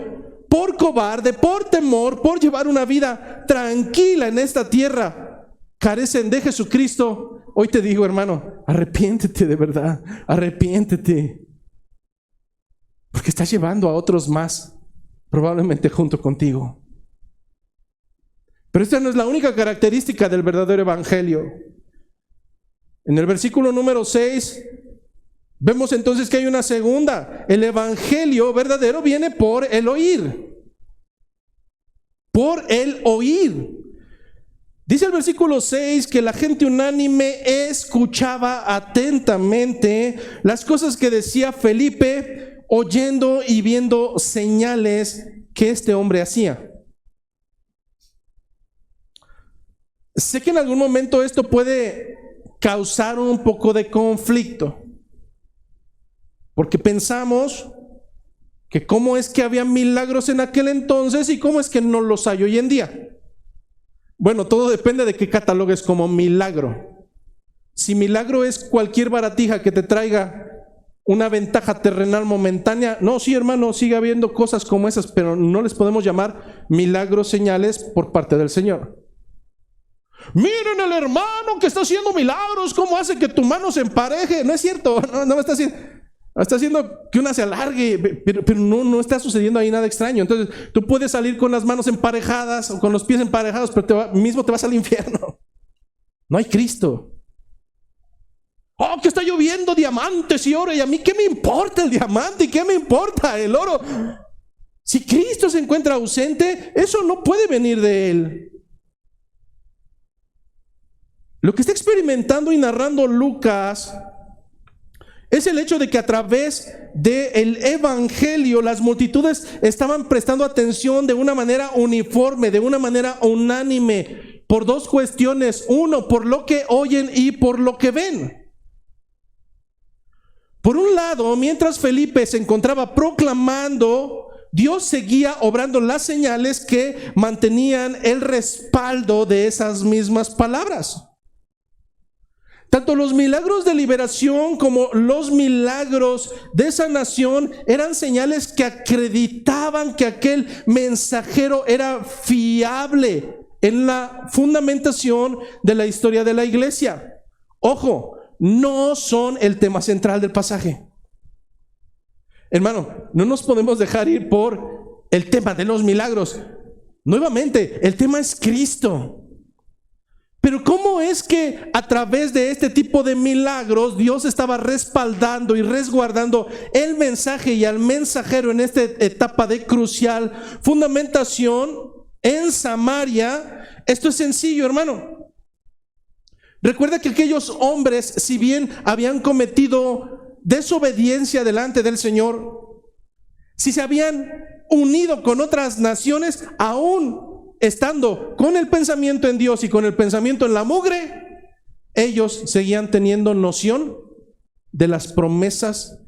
por cobarde, por temor, por llevar una vida tranquila en esta tierra, carecen de Jesucristo, hoy te digo, hermano, arrepiéntete de verdad, arrepiéntete, porque estás llevando a otros más, probablemente junto contigo. Pero esta no es la única característica del verdadero evangelio. En el versículo número 6 vemos entonces que hay una segunda. El evangelio verdadero viene por el oír. Por el oír. Dice el versículo 6 que la gente unánime escuchaba atentamente las cosas que decía Felipe, oyendo y viendo señales que este hombre hacía. Sé que en algún momento esto puede causar un poco de conflicto, porque pensamos que cómo es que había milagros en aquel entonces y cómo es que no los hay hoy en día. Bueno, todo depende de qué catalogues como milagro. Si milagro es cualquier baratija que te traiga una ventaja terrenal momentánea, no, sí, hermano, sigue habiendo cosas como esas, pero no les podemos llamar milagros, señales por parte del Señor. Miren el hermano que está haciendo milagros, cómo hace que tu mano se empareje. No es cierto, no está haciendo que una se alargue, pero no está sucediendo ahí nada extraño. Entonces tú puedes salir con las manos emparejadas o con los pies emparejados, pero mismo te vas al infierno. No hay Cristo. Oh, que está lloviendo diamantes y oro, y a mí ¿qué me importa el diamante y qué me importa el oro? Si Cristo se encuentra ausente, eso no puede venir de Él. Lo que está experimentando y narrando Lucas es el hecho de que a través del evangelio las multitudes estaban prestando atención de una manera uniforme, de una manera unánime, por dos cuestiones. Uno, por lo que oyen y por lo que ven. Por un lado, mientras Felipe se encontraba proclamando, Dios seguía obrando las señales que mantenían el respaldo de esas mismas palabras. Tanto los milagros de liberación como los milagros de sanación eran señales que acreditaban que aquel mensajero era fiable en la fundamentación de la historia de la iglesia. Ojo, no son el tema central del pasaje. Hermano, no nos podemos dejar ir por el tema de los milagros. Nuevamente, el tema es Cristo. Pero ¿cómo es que a través de este tipo de milagros Dios estaba respaldando y resguardando el mensaje y al mensajero en esta etapa de crucial fundamentación en Samaria? Esto es sencillo, hermano. Recuerda que aquellos hombres, si bien habían cometido desobediencia delante del Señor, si se habían unido con otras naciones, aún estando con el pensamiento en Dios y con el pensamiento en la mugre, ellos seguían teniendo noción de las promesas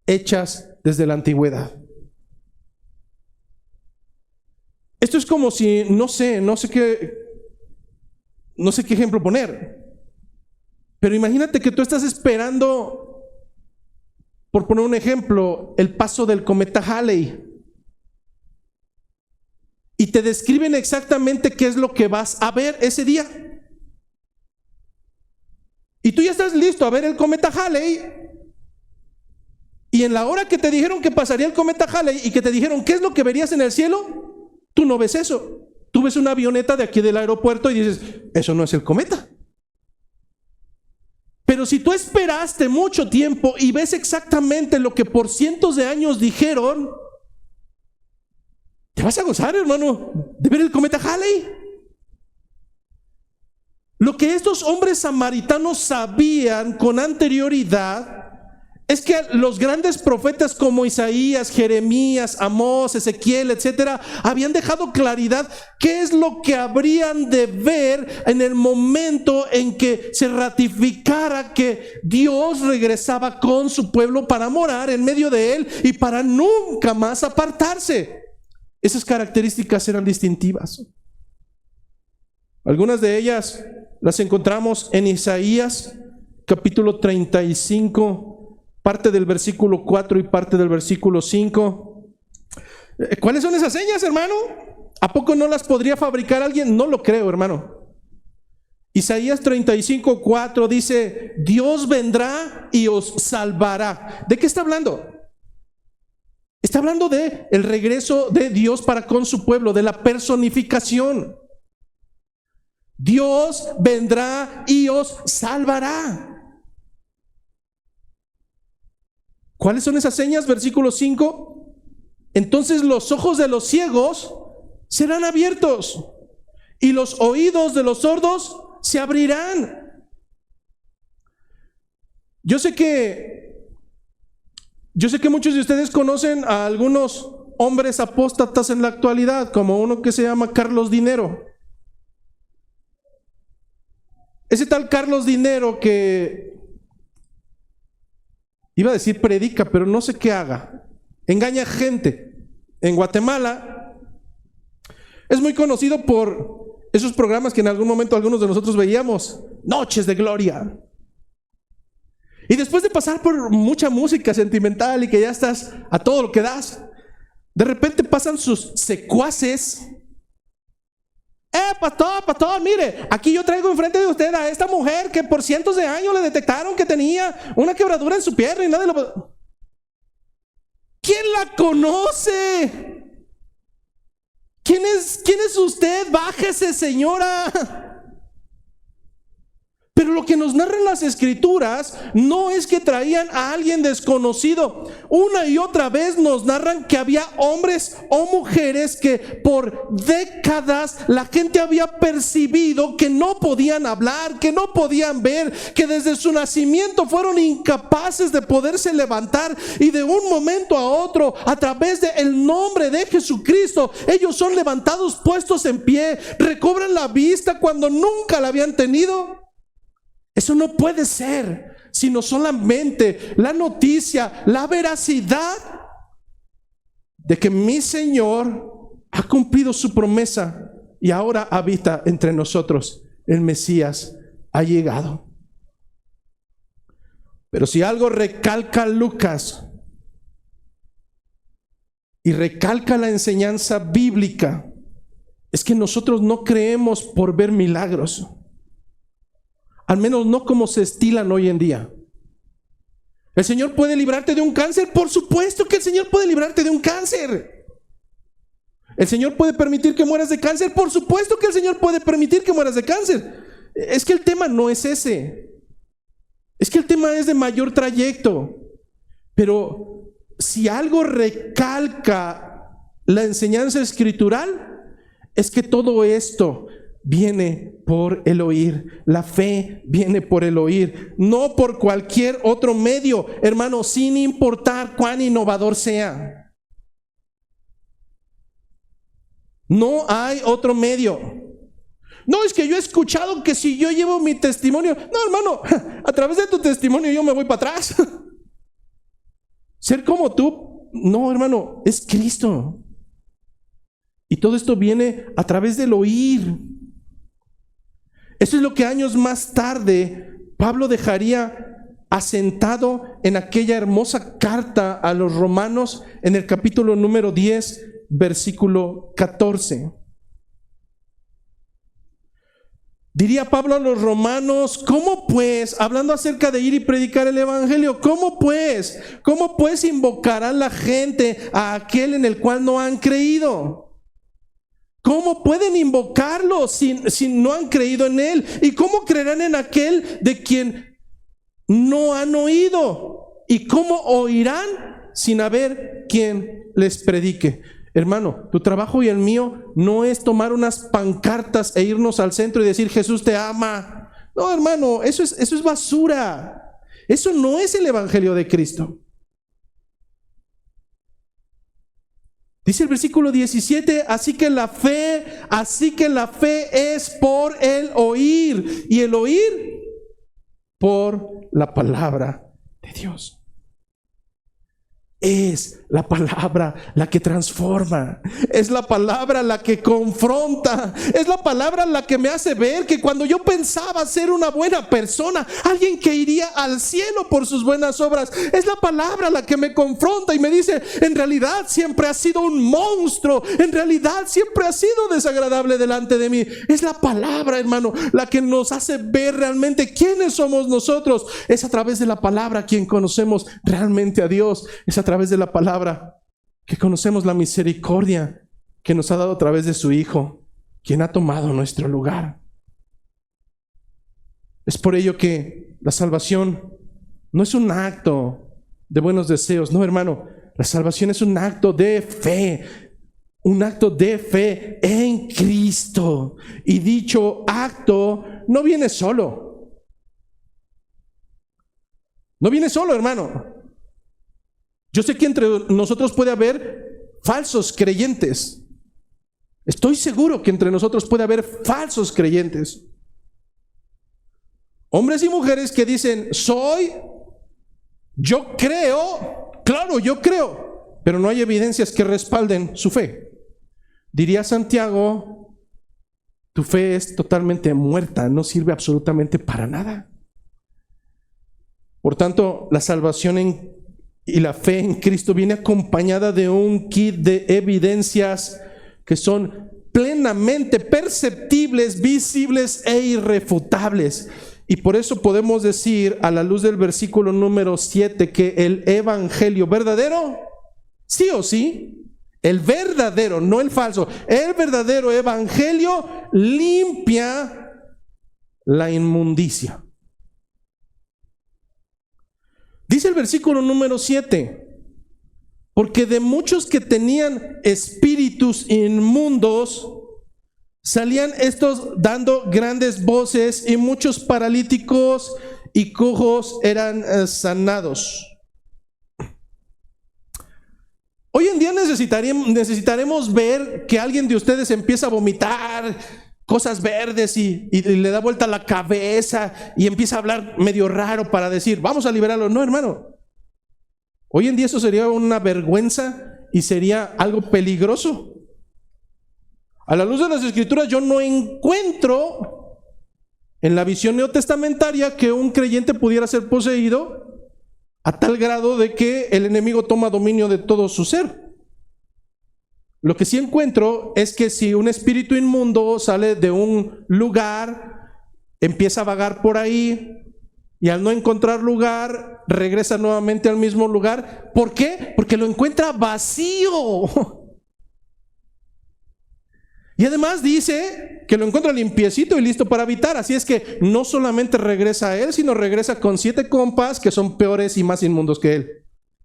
hechas desde la antigüedad. Esto es como si, no sé qué ejemplo poner, pero imagínate que tú estás esperando, por poner un ejemplo, el paso del cometa Halley. Y te describen exactamente qué es lo que vas a ver ese día. Y tú ya estás listo a ver el cometa Halley. Y en la hora que te dijeron que pasaría el cometa Halley y que te dijeron qué es lo que verías en el cielo, tú no ves eso. Tú ves una avioneta de aquí del aeropuerto y dices, eso no es el cometa. Pero si tú esperaste mucho tiempo y ves exactamente lo que por cientos de años dijeron, te vas a gozar, hermano, de ver el cometa Halley. Lo que estos hombres samaritanos sabían con anterioridad es que los grandes profetas como Isaías, Jeremías, Amós, Ezequiel, etcétera, habían dejado claridad qué es lo que habrían de ver en el momento en que se ratificara que Dios regresaba con su pueblo para morar en medio de él y para nunca más apartarse. Esas características eran distintivas. Algunas de ellas las encontramos en Isaías capítulo 35, parte del versículo 4 y parte del versículo 5. ¿Cuáles son esas señas, hermano? ¿A poco no las podría fabricar alguien? No lo creo, hermano. Isaías 35, 4 dice, Dios vendrá y os salvará. ¿De qué está hablando? Está hablando de el regreso de Dios para con su pueblo, de la personificación. Dios vendrá y os salvará. ¿Cuáles son esas señas? Versículo 5. Entonces los ojos de los ciegos serán abiertos y los oídos de los sordos se abrirán. Yo sé que muchos de ustedes conocen a algunos hombres apóstatas en la actualidad, como uno que se llama Carlos Dinero. Ese tal Carlos Dinero que iba a decir predica, pero no sé qué haga, engaña gente. En Guatemala es muy conocido por esos programas que en algún momento algunos de nosotros veíamos, Noches de Gloria. Y después de pasar por mucha música sentimental y que ya estás a todo lo que das, de repente pasan sus secuaces. Pastor, mire, aquí yo traigo enfrente de usted a esta mujer que por cientos de años le detectaron que tenía una quebradura en su pierna y nadie lo... ¿Quién la conoce? ¿Quién es usted? Bájese, señora. Pero lo que nos narran las escrituras no es que traían a alguien desconocido. Una y otra vez nos narran que había hombres o mujeres que por décadas la gente había percibido que no podían hablar, que no podían ver, que desde su nacimiento fueron incapaces de poderse levantar, y de un momento a otro, a través del nombre de Jesucristo, ellos son levantados, puestos en pie, recobran la vista cuando nunca la habían tenido. Eso no puede ser, sino solamente la noticia, la veracidad de que mi Señor ha cumplido su promesa y ahora habita entre nosotros. El Mesías ha llegado. Pero si algo recalca Lucas y recalca la enseñanza bíblica, es que nosotros no creemos por ver milagros. Al menos no como se estilan hoy en día. ¿El Señor puede librarte de un cáncer? Por supuesto que el Señor puede librarte de un cáncer. ¿El Señor puede permitir que mueras de cáncer? Por supuesto que el Señor puede permitir que mueras de cáncer. es que el tema no es ese. Es que el tema es de mayor trayecto. Pero si algo recalca la enseñanza escritural, es que todo esto viene por el oír. La fe viene por el oír, no por cualquier otro medio, hermano, sin importar cuán innovador sea. No hay otro medio. No, es que yo he escuchado que si yo llevo mi testimonio, no, hermano, a través de tu testimonio yo me voy para atrás. Ser como tú, no, hermano, es Cristo. Y todo esto viene a través del oír. Eso es lo que años más tarde Pablo dejaría asentado en aquella hermosa carta a los romanos en el capítulo número 10, versículo 14. Diría Pablo a los romanos: ¿cómo pues, hablando acerca de ir y predicar el evangelio, cómo pues invocará la gente a aquel en el cual no han creído? ¿Cómo pueden invocarlo si no han creído en él? ¿Y cómo creerán en aquel de quien no han oído? ¿Y cómo oirán sin haber quien les predique? Hermano, tu trabajo y el mío no es tomar unas pancartas e irnos al centro y decir Jesús te ama. No, hermano, eso es basura. Eso no es el evangelio de Cristo. Dice el versículo 17, así que la fe es por el oír, y el oír por la palabra de Dios. Es la palabra la que transforma, es la palabra la que confronta, es la palabra la que me hace ver que cuando yo pensaba ser una buena persona, alguien que iría al cielo por sus buenas obras, es la palabra la que me confronta y me dice: en realidad siempre has sido un monstruo, en realidad siempre has sido desagradable delante de mí. Es la palabra, hermano, la que nos hace ver realmente quiénes somos nosotros. Es a través de la palabra quien conocemos realmente a Dios. Es a través de la palabra que conocemos la misericordia que nos ha dado a través de su Hijo, quien ha tomado nuestro lugar. Es por ello que la salvación no es un acto de buenos deseos, no, hermano. La salvación es un acto de fe, un acto de fe en Cristo. Y dicho acto no viene solo. No viene solo, hermano. Yo sé que entre nosotros puede haber falsos creyentes. Estoy seguro que entre nosotros puede haber falsos creyentes. Hombres y mujeres que dicen: yo creo, claro, yo creo, pero no hay evidencias que respalden su fe. Diría Santiago: tu fe es totalmente muerta, no sirve absolutamente para nada. Por tanto, la salvación y la fe en Cristo viene acompañada de un kit de evidencias que son plenamente perceptibles, visibles e irrefutables. Y por eso podemos decir, a la luz del versículo número 7, que el evangelio verdadero, sí o sí, el verdadero, no el falso, el verdadero evangelio limpia la inmundicia. Dice el versículo número 7, porque de muchos que tenían espíritus inmundos, salían estos dando grandes voces, y muchos paralíticos y cojos eran sanados. Hoy en día necesitaremos ver que alguien de ustedes empieza a vomitar cosas verdes y le da vuelta la cabeza y empieza a hablar medio raro para decir: vamos a liberarlo. No, hermano. Hoy en día eso sería una vergüenza y sería algo peligroso. A la luz de las Escrituras, yo no encuentro en la visión neotestamentaria que un creyente pudiera ser poseído a tal grado de que el enemigo toma dominio de todo su ser. Lo que sí encuentro es que si un espíritu inmundo sale de un lugar, empieza a vagar por ahí, y al no encontrar lugar, regresa nuevamente al mismo lugar. ¿Por qué? Porque lo encuentra vacío. Y además dice que lo encuentra limpiecito y listo para habitar. Así es que no solamente regresa a él, sino regresa con 7 compas que son peores y más inmundos que él.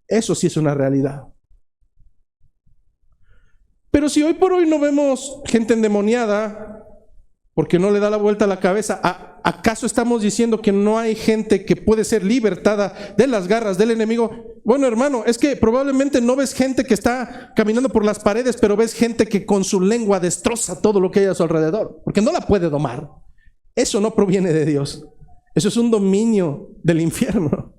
Eso sí es una realidad. Pero si hoy por hoy no vemos gente endemoniada porque no le da la vuelta a la cabeza, ¿acaso estamos diciendo que no hay gente que puede ser libertada de las garras del enemigo? Bueno, hermano, es que probablemente no ves gente que está caminando por las paredes, pero ves gente que con su lengua destroza todo lo que hay a su alrededor, porque no la puede domar. Eso no proviene de Dios. Eso es un dominio del infierno.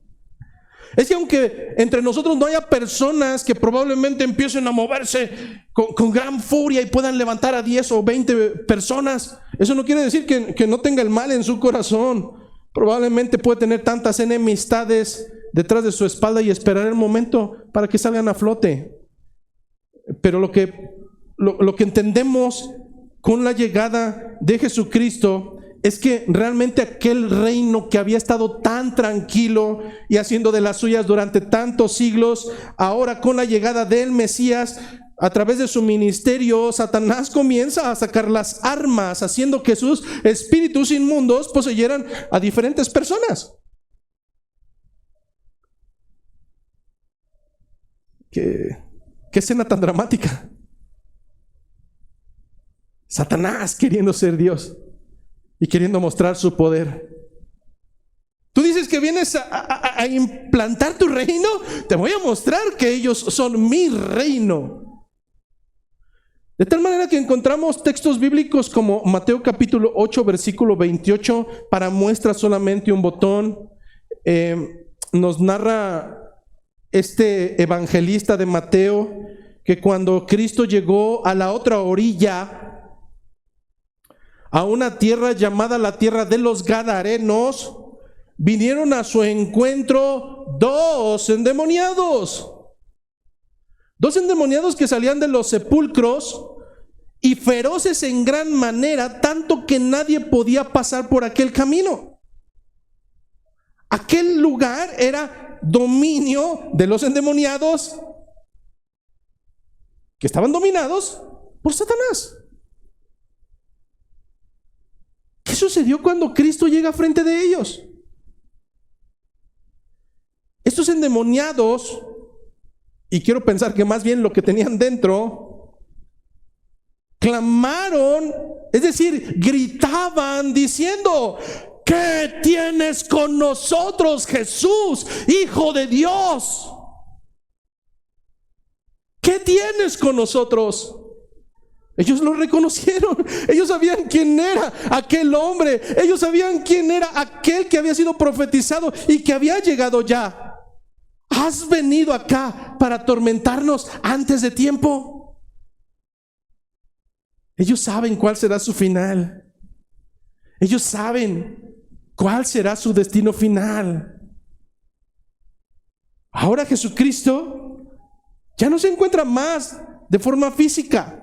Es que aunque entre nosotros no haya personas que probablemente empiecen a moverse con gran furia y puedan levantar a 10 o 20 personas, eso no quiere decir que no tenga el mal en su corazón. Probablemente puede tener tantas enemistades detrás de su espalda y esperar el momento para que salgan a flote. Pero lo que entendemos con la llegada de Jesucristo es que realmente aquel reino que había estado tan tranquilo y haciendo de las suyas durante tantos siglos, ahora con la llegada del Mesías, a través de su ministerio, Satanás comienza a sacar las armas, haciendo que sus espíritus inmundos poseyeran a diferentes personas. ¿Qué escena tan dramática? Satanás queriendo ser Dios y queriendo mostrar su poder. Tú dices que vienes a implantar tu reino, te voy a mostrar que ellos son mi reino. De tal manera que encontramos textos bíblicos como Mateo capítulo 8 versículo 28, para muestra solamente un botón. Nos narra este evangelista de Mateo que cuando Cristo llegó a la otra orilla, a una tierra llamada la tierra de los Gadarenos, vinieron a su encuentro 2 endemoniados. 2 endemoniados que salían de los sepulcros y feroces en gran manera, tanto que nadie podía pasar por aquel camino. Aquel lugar era dominio de los endemoniados que estaban dominados por Satanás. ¿Qué sucedió cuando Cristo llega frente de ellos? Estos endemoniados, y quiero pensar que más bien lo que tenían dentro, clamaron, es decir, gritaban diciendo: ¿qué tienes con nosotros, Jesús, Hijo de Dios? ¿Qué tienes con nosotros? Ellos lo reconocieron. Ellos sabían quién era aquel hombre. Ellos sabían quién era aquel que había sido profetizado y que había llegado ya. ¿Has venido acá para atormentarnos antes de tiempo? Ellos saben cuál será su final. Ellos saben cuál será su destino final. Ahora Jesucristo ya no se encuentra más de forma física.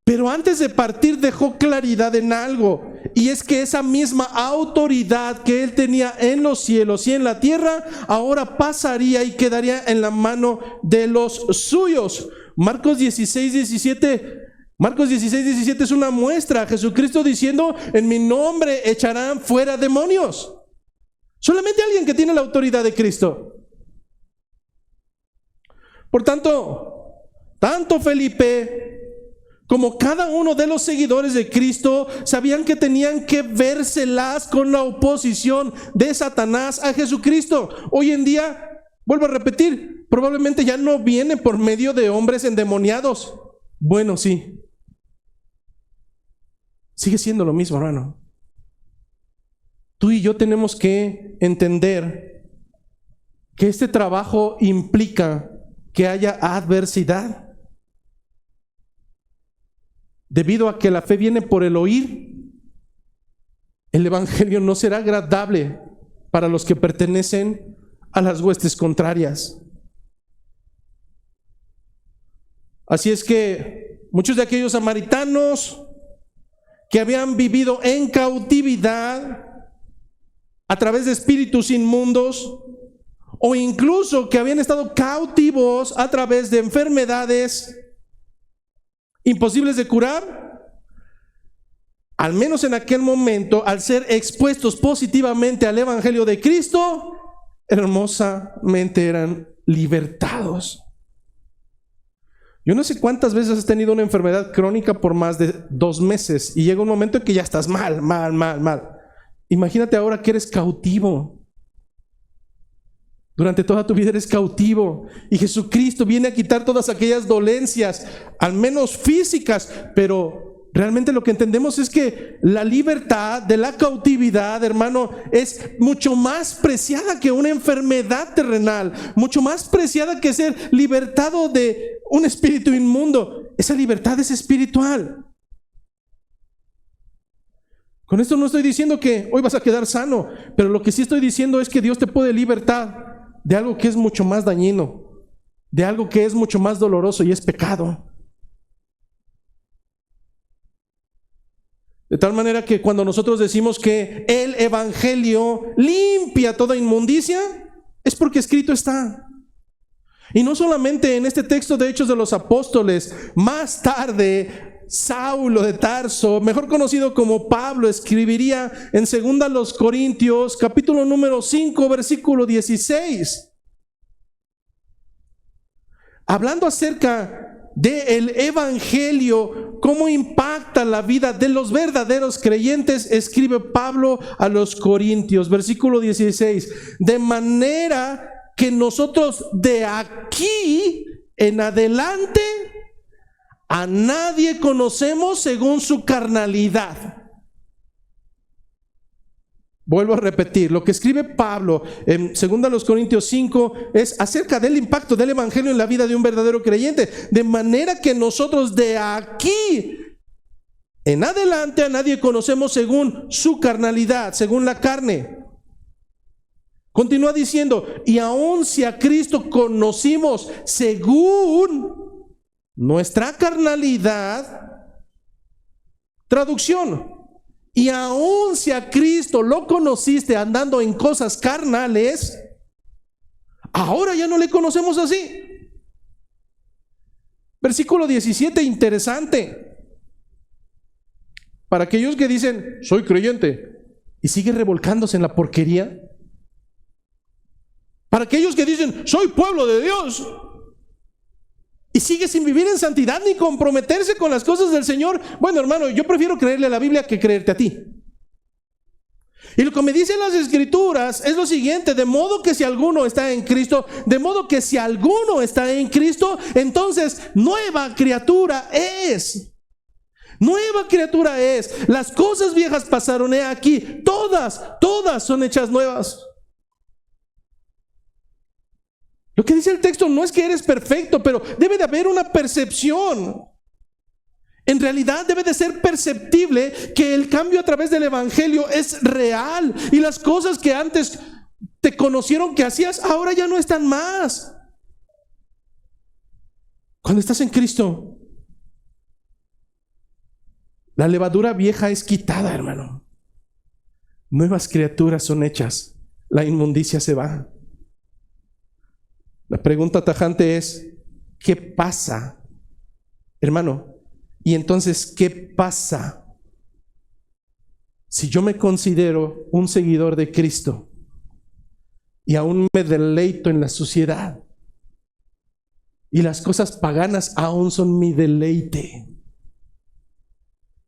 Pero antes de partir dejó claridad en algo, y es que esa misma autoridad que él tenía en los cielos y en la tierra, ahora pasaría y quedaría en la mano de los suyos. Marcos 16:17 es una muestra. Jesucristo diciendo: en mi nombre echarán fuera demonios. Solamente alguien que tiene la autoridad de Cristo. Por tanto, tanto Felipe como cada uno de los seguidores de Cristo sabían que tenían que vérselas con la oposición de Satanás a Jesucristo. Hoy en día, vuelvo a repetir, probablemente ya no viene por medio de hombres endemoniados. Bueno, sí. Sigue siendo lo mismo, hermano. Tú y yo tenemos que entender que este trabajo implica que haya adversidad. Debido a que la fe viene por el oír, el evangelio no será agradable para los que pertenecen a las huestes contrarias. Así es que muchos de aquellos samaritanos que habían vivido en cautividad a través de espíritus inmundos, o incluso que habían estado cautivos a través de enfermedades, imposibles de curar, al menos en aquel momento, al ser expuestos positivamente al Evangelio de Cristo, hermosamente eran libertados. Yo no sé cuántas veces has tenido una enfermedad crónica por más de 2 meses y llega un momento en que ya estás mal. Imagínate ahora que eres cautivo. Durante toda tu vida eres cautivo y Jesucristo viene a quitar todas aquellas dolencias, al menos físicas, pero realmente lo que entendemos es que la libertad de la cautividad, hermano, es mucho más preciada que una enfermedad terrenal, mucho más preciada que ser libertado de un espíritu inmundo. Esa libertad es espiritual. Con esto no estoy diciendo que hoy vas a quedar sano, pero lo que sí estoy diciendo es que Dios te puede libertar de algo que es mucho más dañino, de algo que es mucho más doloroso y es pecado. De tal manera que cuando nosotros decimos que el Evangelio limpia toda inmundicia, es porque escrito está. Y no solamente en este texto de Hechos de los Apóstoles, más tarde Saulo de Tarso, mejor conocido como Pablo, escribiría en 2 Corintios, capítulo número 5, versículo 16, hablando acerca del Evangelio, cómo impacta la vida de los verdaderos creyentes. Escribe Pablo a los Corintios, versículo 16: de manera que nosotros de aquí en adelante a nadie conocemos según su carnalidad. Vuelvo a repetir, lo que escribe Pablo en 2 Corintios 5 es acerca del impacto del Evangelio en la vida de un verdadero creyente. De manera que nosotros de aquí en adelante a nadie conocemos según su carnalidad, según la carne. Continúa diciendo: y aun si a Cristo conocimos según nuestra carnalidad, traducción, y aun si a Cristo lo conociste andando en cosas carnales, ahora ya no le conocemos así. Versículo 17, interesante. Para aquellos que dicen, soy creyente, y sigue revolcándose en la porquería. Para aquellos que dicen, soy pueblo de Dios, y sigue sin vivir en santidad ni comprometerse con las cosas del Señor. Bueno, hermano, yo prefiero creerle a la Biblia que creerte a ti. Y lo que me dicen las Escrituras es lo siguiente: de modo que si alguno está en Cristo, entonces nueva criatura es. Nueva criatura es. Las cosas viejas pasaron, he aquí, todas son hechas nuevas. Lo que dice el texto no es que eres perfecto, pero debe de haber una percepción. En realidad debe de ser perceptible que el cambio a través del Evangelio es real, y las cosas que antes te conocieron que hacías, ahora ya no están más. Cuando estás en Cristo, la levadura vieja es quitada, hermano. Nuevas criaturas son hechas. La inmundicia se va. La pregunta tajante es: ¿qué pasa, hermano? Y entonces, ¿qué pasa si yo me considero un seguidor de Cristo y aún me deleito en la suciedad y las cosas paganas aún son mi deleite?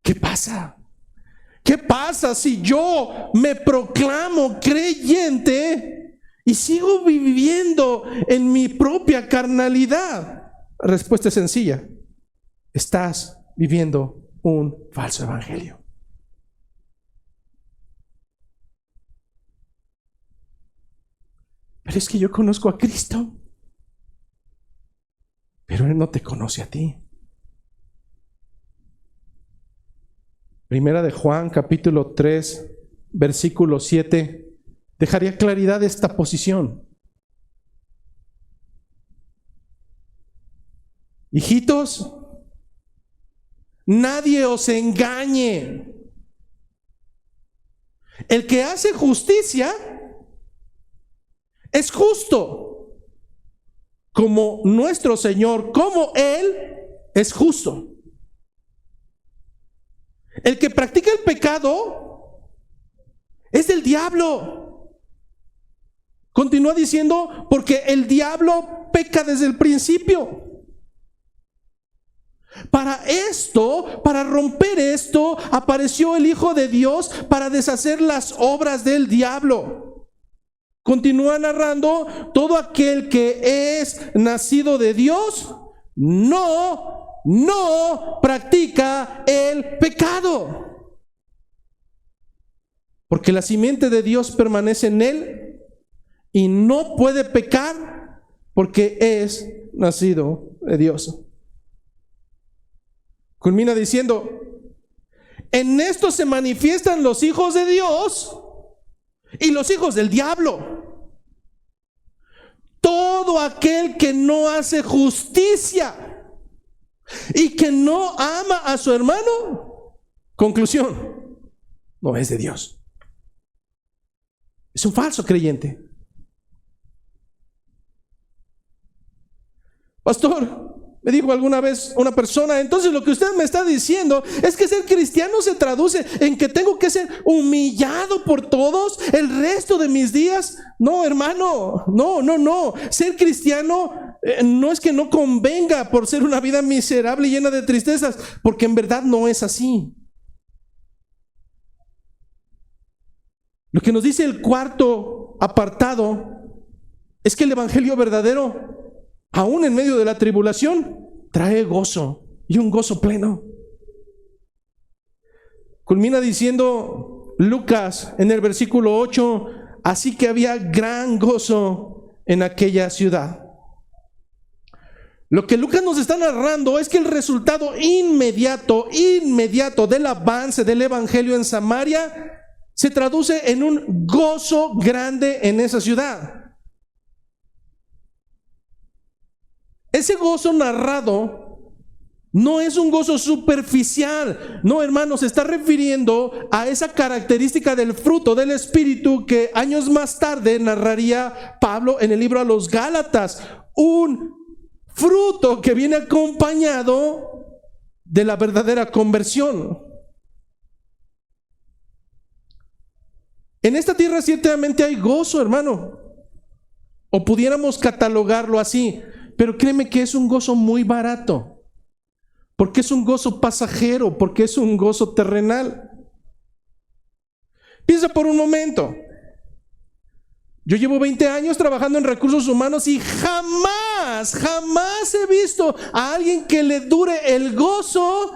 ¿Qué pasa? ¿Qué pasa si yo me proclamo creyente y sigo viviendo en mi propia carnalidad? La respuesta es sencilla: estás viviendo un falso evangelio. Pero es que yo conozco a Cristo, pero Él no te conoce a ti. Primera de Juan, capítulo 3, versículo 7, dejaría claridad de esta posición. Hijitos, nadie os engañe. El que hace justicia es justo, como nuestro Señor, como Él es justo. El que practica el pecado es del diablo. Continúa diciendo, porque el diablo peca desde el principio. Para esto, para romper esto, apareció el Hijo de Dios para deshacer las obras del diablo. Continúa narrando, todo aquel que es nacido de Dios no practica el pecado, porque la simiente de Dios permanece en él y no puede pecar porque es nacido de Dios. Culmina diciendo, en esto se manifiestan los hijos de Dios y los hijos del diablo. Todo aquel que no hace justicia y que no ama a su hermano, conclusión, no es de Dios. Es un falso creyente. Pastor, me dijo alguna vez una persona, entonces lo que usted me está diciendo es que ser cristiano se traduce en que tengo que ser humillado por todos el resto de mis días. No, hermano, no. Ser cristiano no es que no convenga por ser una vida miserable y llena de tristezas, porque en verdad no es así. Lo que nos dice el cuarto apartado es que el evangelio verdadero, aún en medio de la tribulación, trae gozo, y un gozo pleno. Culmina diciendo Lucas en el versículo 8, así que había gran gozo en aquella ciudad. Lo que Lucas nos está narrando es que el resultado inmediato del avance del evangelio en Samaria se traduce en un gozo grande en esa ciudad. Ese gozo narrado no es un gozo superficial. No, hermanos, se está refiriendo a esa característica del fruto del Espíritu que años más tarde narraría Pablo en el libro a los Gálatas. Un fruto que viene acompañado de la verdadera conversión. En esta tierra ciertamente hay gozo, hermano, o pudiéramos catalogarlo así. Pero créeme que es un gozo muy barato, porque es un gozo pasajero, porque es un gozo terrenal. Piensa por un momento. Yo llevo 20 años trabajando en recursos humanos y jamás he visto a alguien que le dure el gozo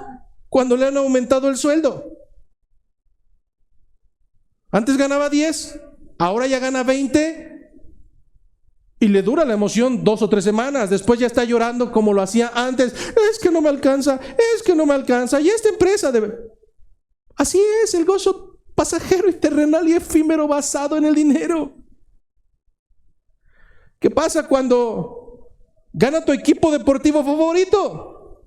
cuando le han aumentado el sueldo. Antes ganaba 10, ahora ya gana 20. Y le dura la emoción 2 o 3 semanas. Después ya está llorando como lo hacía antes. Es que no me alcanza. Y esta empresa debe... Así es el gozo pasajero y terrenal y efímero basado en el dinero. ¿Qué pasa cuando gana tu equipo deportivo favorito?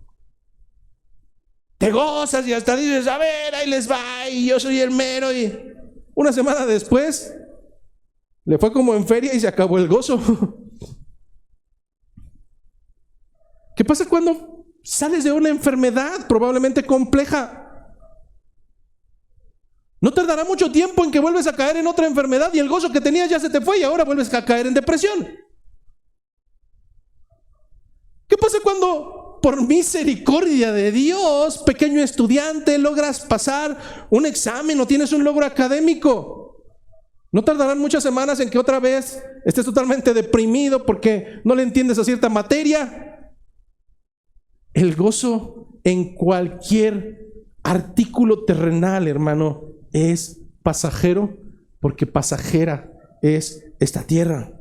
Te gozas y hasta dices, a ver, ahí les va, y yo soy el mero. Y una semana después le fue como en feria y se acabó el gozo. ¿Qué pasa cuando sales de una enfermedad probablemente compleja? No tardará mucho tiempo en que vuelves a caer en otra enfermedad y el gozo que tenías ya se te fue y ahora vuelves a caer en depresión. ¿Qué pasa cuando, por misericordia de Dios, pequeño estudiante, logras pasar un examen o tienes un logro académico? No tardarán muchas semanas en que otra vez estés totalmente deprimido porque no le entiendes a cierta materia. El gozo en cualquier artículo terrenal, hermano, es pasajero, porque pasajera es esta tierra.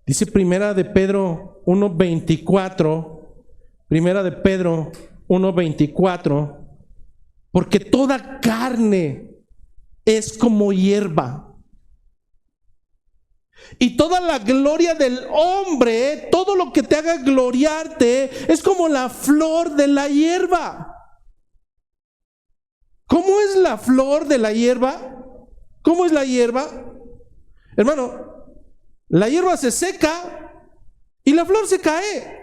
Dice Primera de Pedro 1:24, Primera de Pedro 1:24, porque toda carne es como hierba, y toda la gloria del hombre, todo lo que te haga gloriarte, es como la flor de la hierba. ¿Cómo es la flor de la hierba? ¿Cómo es la hierba? Hermano, la hierba se seca y la flor se cae.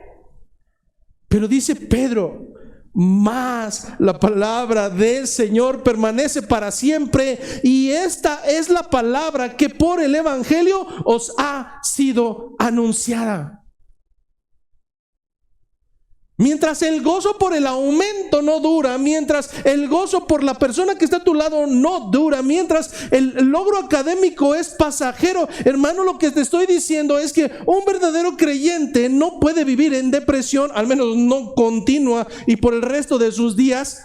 Pero dice Pedro, Mas la palabra del Señor permanece para siempre, y esta es la palabra que por el Evangelio os ha sido anunciada. Mientras el gozo por el aumento no dura, mientras el gozo por la persona que está a tu lado no dura, mientras el logro académico es pasajero, hermano, lo que te estoy diciendo es que un verdadero creyente no puede vivir en depresión, al menos no continua y por el resto de sus días,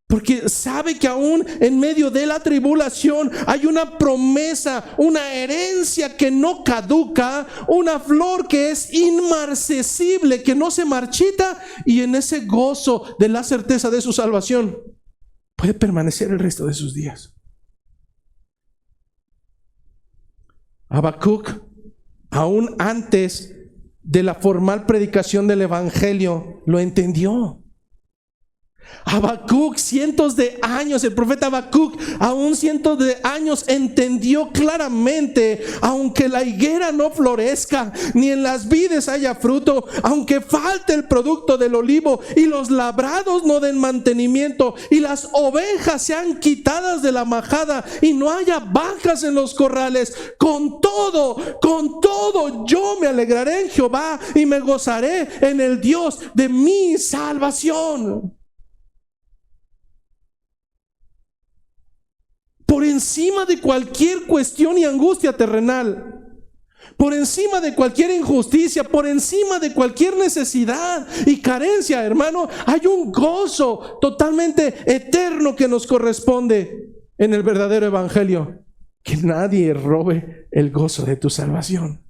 porque sabe que aún en medio de la tribulación hay una promesa, una herencia que no caduca, una flor que es inmarcesible, que no se marchita, y en ese gozo de la certeza de su salvación puede permanecer el resto de sus días. Habacuc, aún antes de la formal predicación del Evangelio, lo entendió. Habacuc, cientos de años, el profeta Habacuc, aún cientos de años, entendió claramente: aunque la higuera no florezca, ni en las vides haya fruto, aunque falte el producto del olivo, y los labrados no den mantenimiento, y las ovejas sean quitadas de la majada, y no haya vacas en los corrales, con todo, yo me alegraré en Jehová, y me gozaré en el Dios de mi salvación. Por encima de cualquier cuestión y angustia terrenal, por encima de cualquier injusticia, por encima de cualquier necesidad y carencia, hermano, hay un gozo totalmente eterno que nos corresponde en el verdadero Evangelio. Que nadie robe el gozo de tu salvación.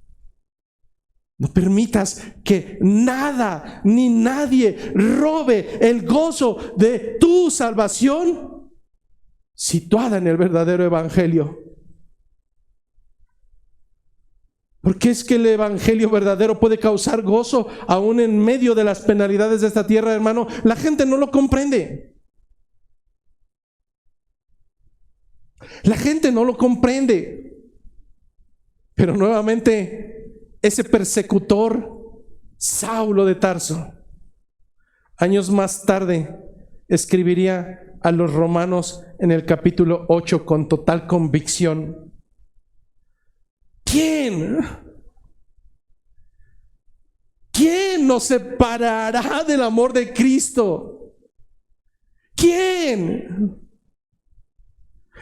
No permitas que nada ni nadie robe el gozo de tu salvación, situada en el verdadero Evangelio. Porque es que el Evangelio verdadero puede causar gozo aún en medio de las penalidades de esta tierra, hermano. La gente no lo comprende. La gente no lo comprende. Pero nuevamente, ese persecutor, Saulo de Tarso, años más tarde escribiría a los romanos en el capítulo 8 con total convicción: ¿Quién nos separará del amor de Cristo? ¿Quién?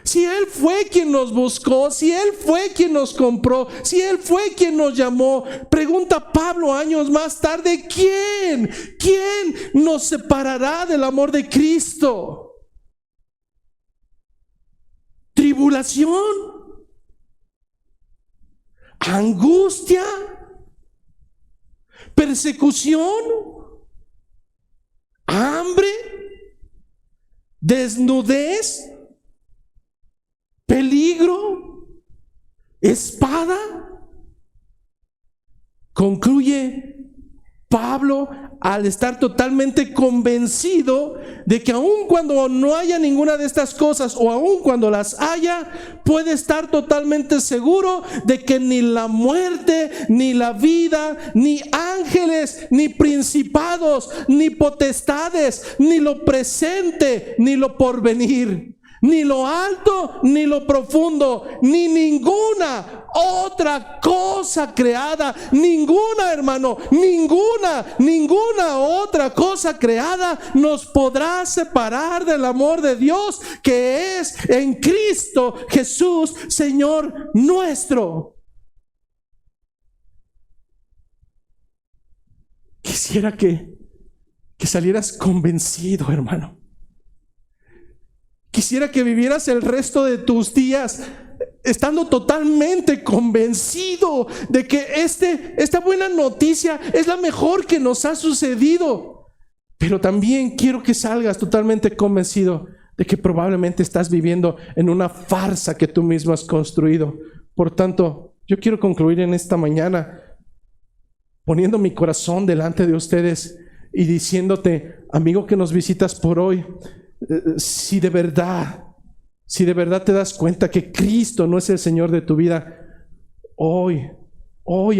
Si Él fue quien nos buscó, si Él fue quien nos compró, si Él fue quien nos llamó, pregunta Pablo años más tarde: ¿Quién nos separará del amor de Cristo? Tribulación, angustia, persecución, hambre, desnudez, peligro, espada. Concluye Pablo al estar totalmente convencido de que aun cuando no haya ninguna de estas cosas, o aun cuando las haya, puede estar totalmente seguro de que ni la muerte, ni la vida, ni ángeles, ni principados, ni potestades, ni lo presente, ni lo porvenir, ni lo alto, ni lo profundo, ni ninguna otra cosa creada, ninguna, hermano, ninguna otra cosa creada nos podrá separar del amor de Dios que es en Cristo Jesús, Señor nuestro. Quisiera que salieras convencido, hermano. Quisiera que vivieras el resto de tus días estando totalmente convencido de que esta buena noticia es la mejor que nos ha sucedido. Pero también quiero que salgas totalmente convencido de que probablemente estás viviendo en una farsa que tú mismo has construido. Por tanto, yo quiero concluir en esta mañana poniendo mi corazón delante de ustedes y diciéndote, amigo que nos visitas por hoy, si de verdad te das cuenta que Cristo no es el Señor de tu vida, hoy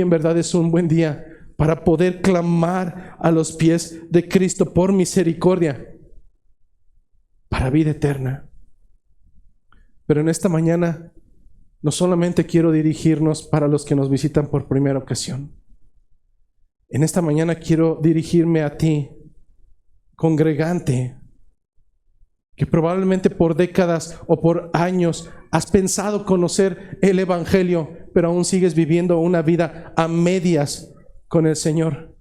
en verdad es un buen día para poder clamar a los pies de Cristo por misericordia. para vida eterna. Pero en esta mañana no solamente quiero dirigirnos para los que nos visitan por primera ocasión. En esta mañana quiero dirigirme a ti, congregante, que probablemente por décadas o por años has pensado conocer el Evangelio, pero aún sigues viviendo una vida a medias con el Señor.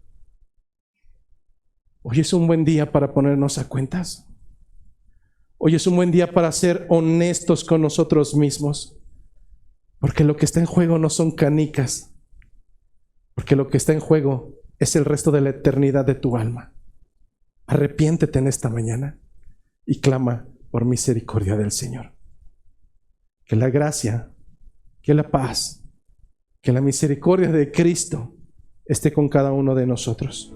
Hoy es un buen día para ponernos a cuentas. Hoy es un buen día para ser honestos con nosotros mismos, porque lo que está en juego no son canicas, porque lo que está en juego es el resto de la eternidad de tu alma. Arrepiéntete en esta mañana y clama por misericordia del Señor. Que la gracia, que la paz, que la misericordia de Cristo esté con cada uno de nosotros.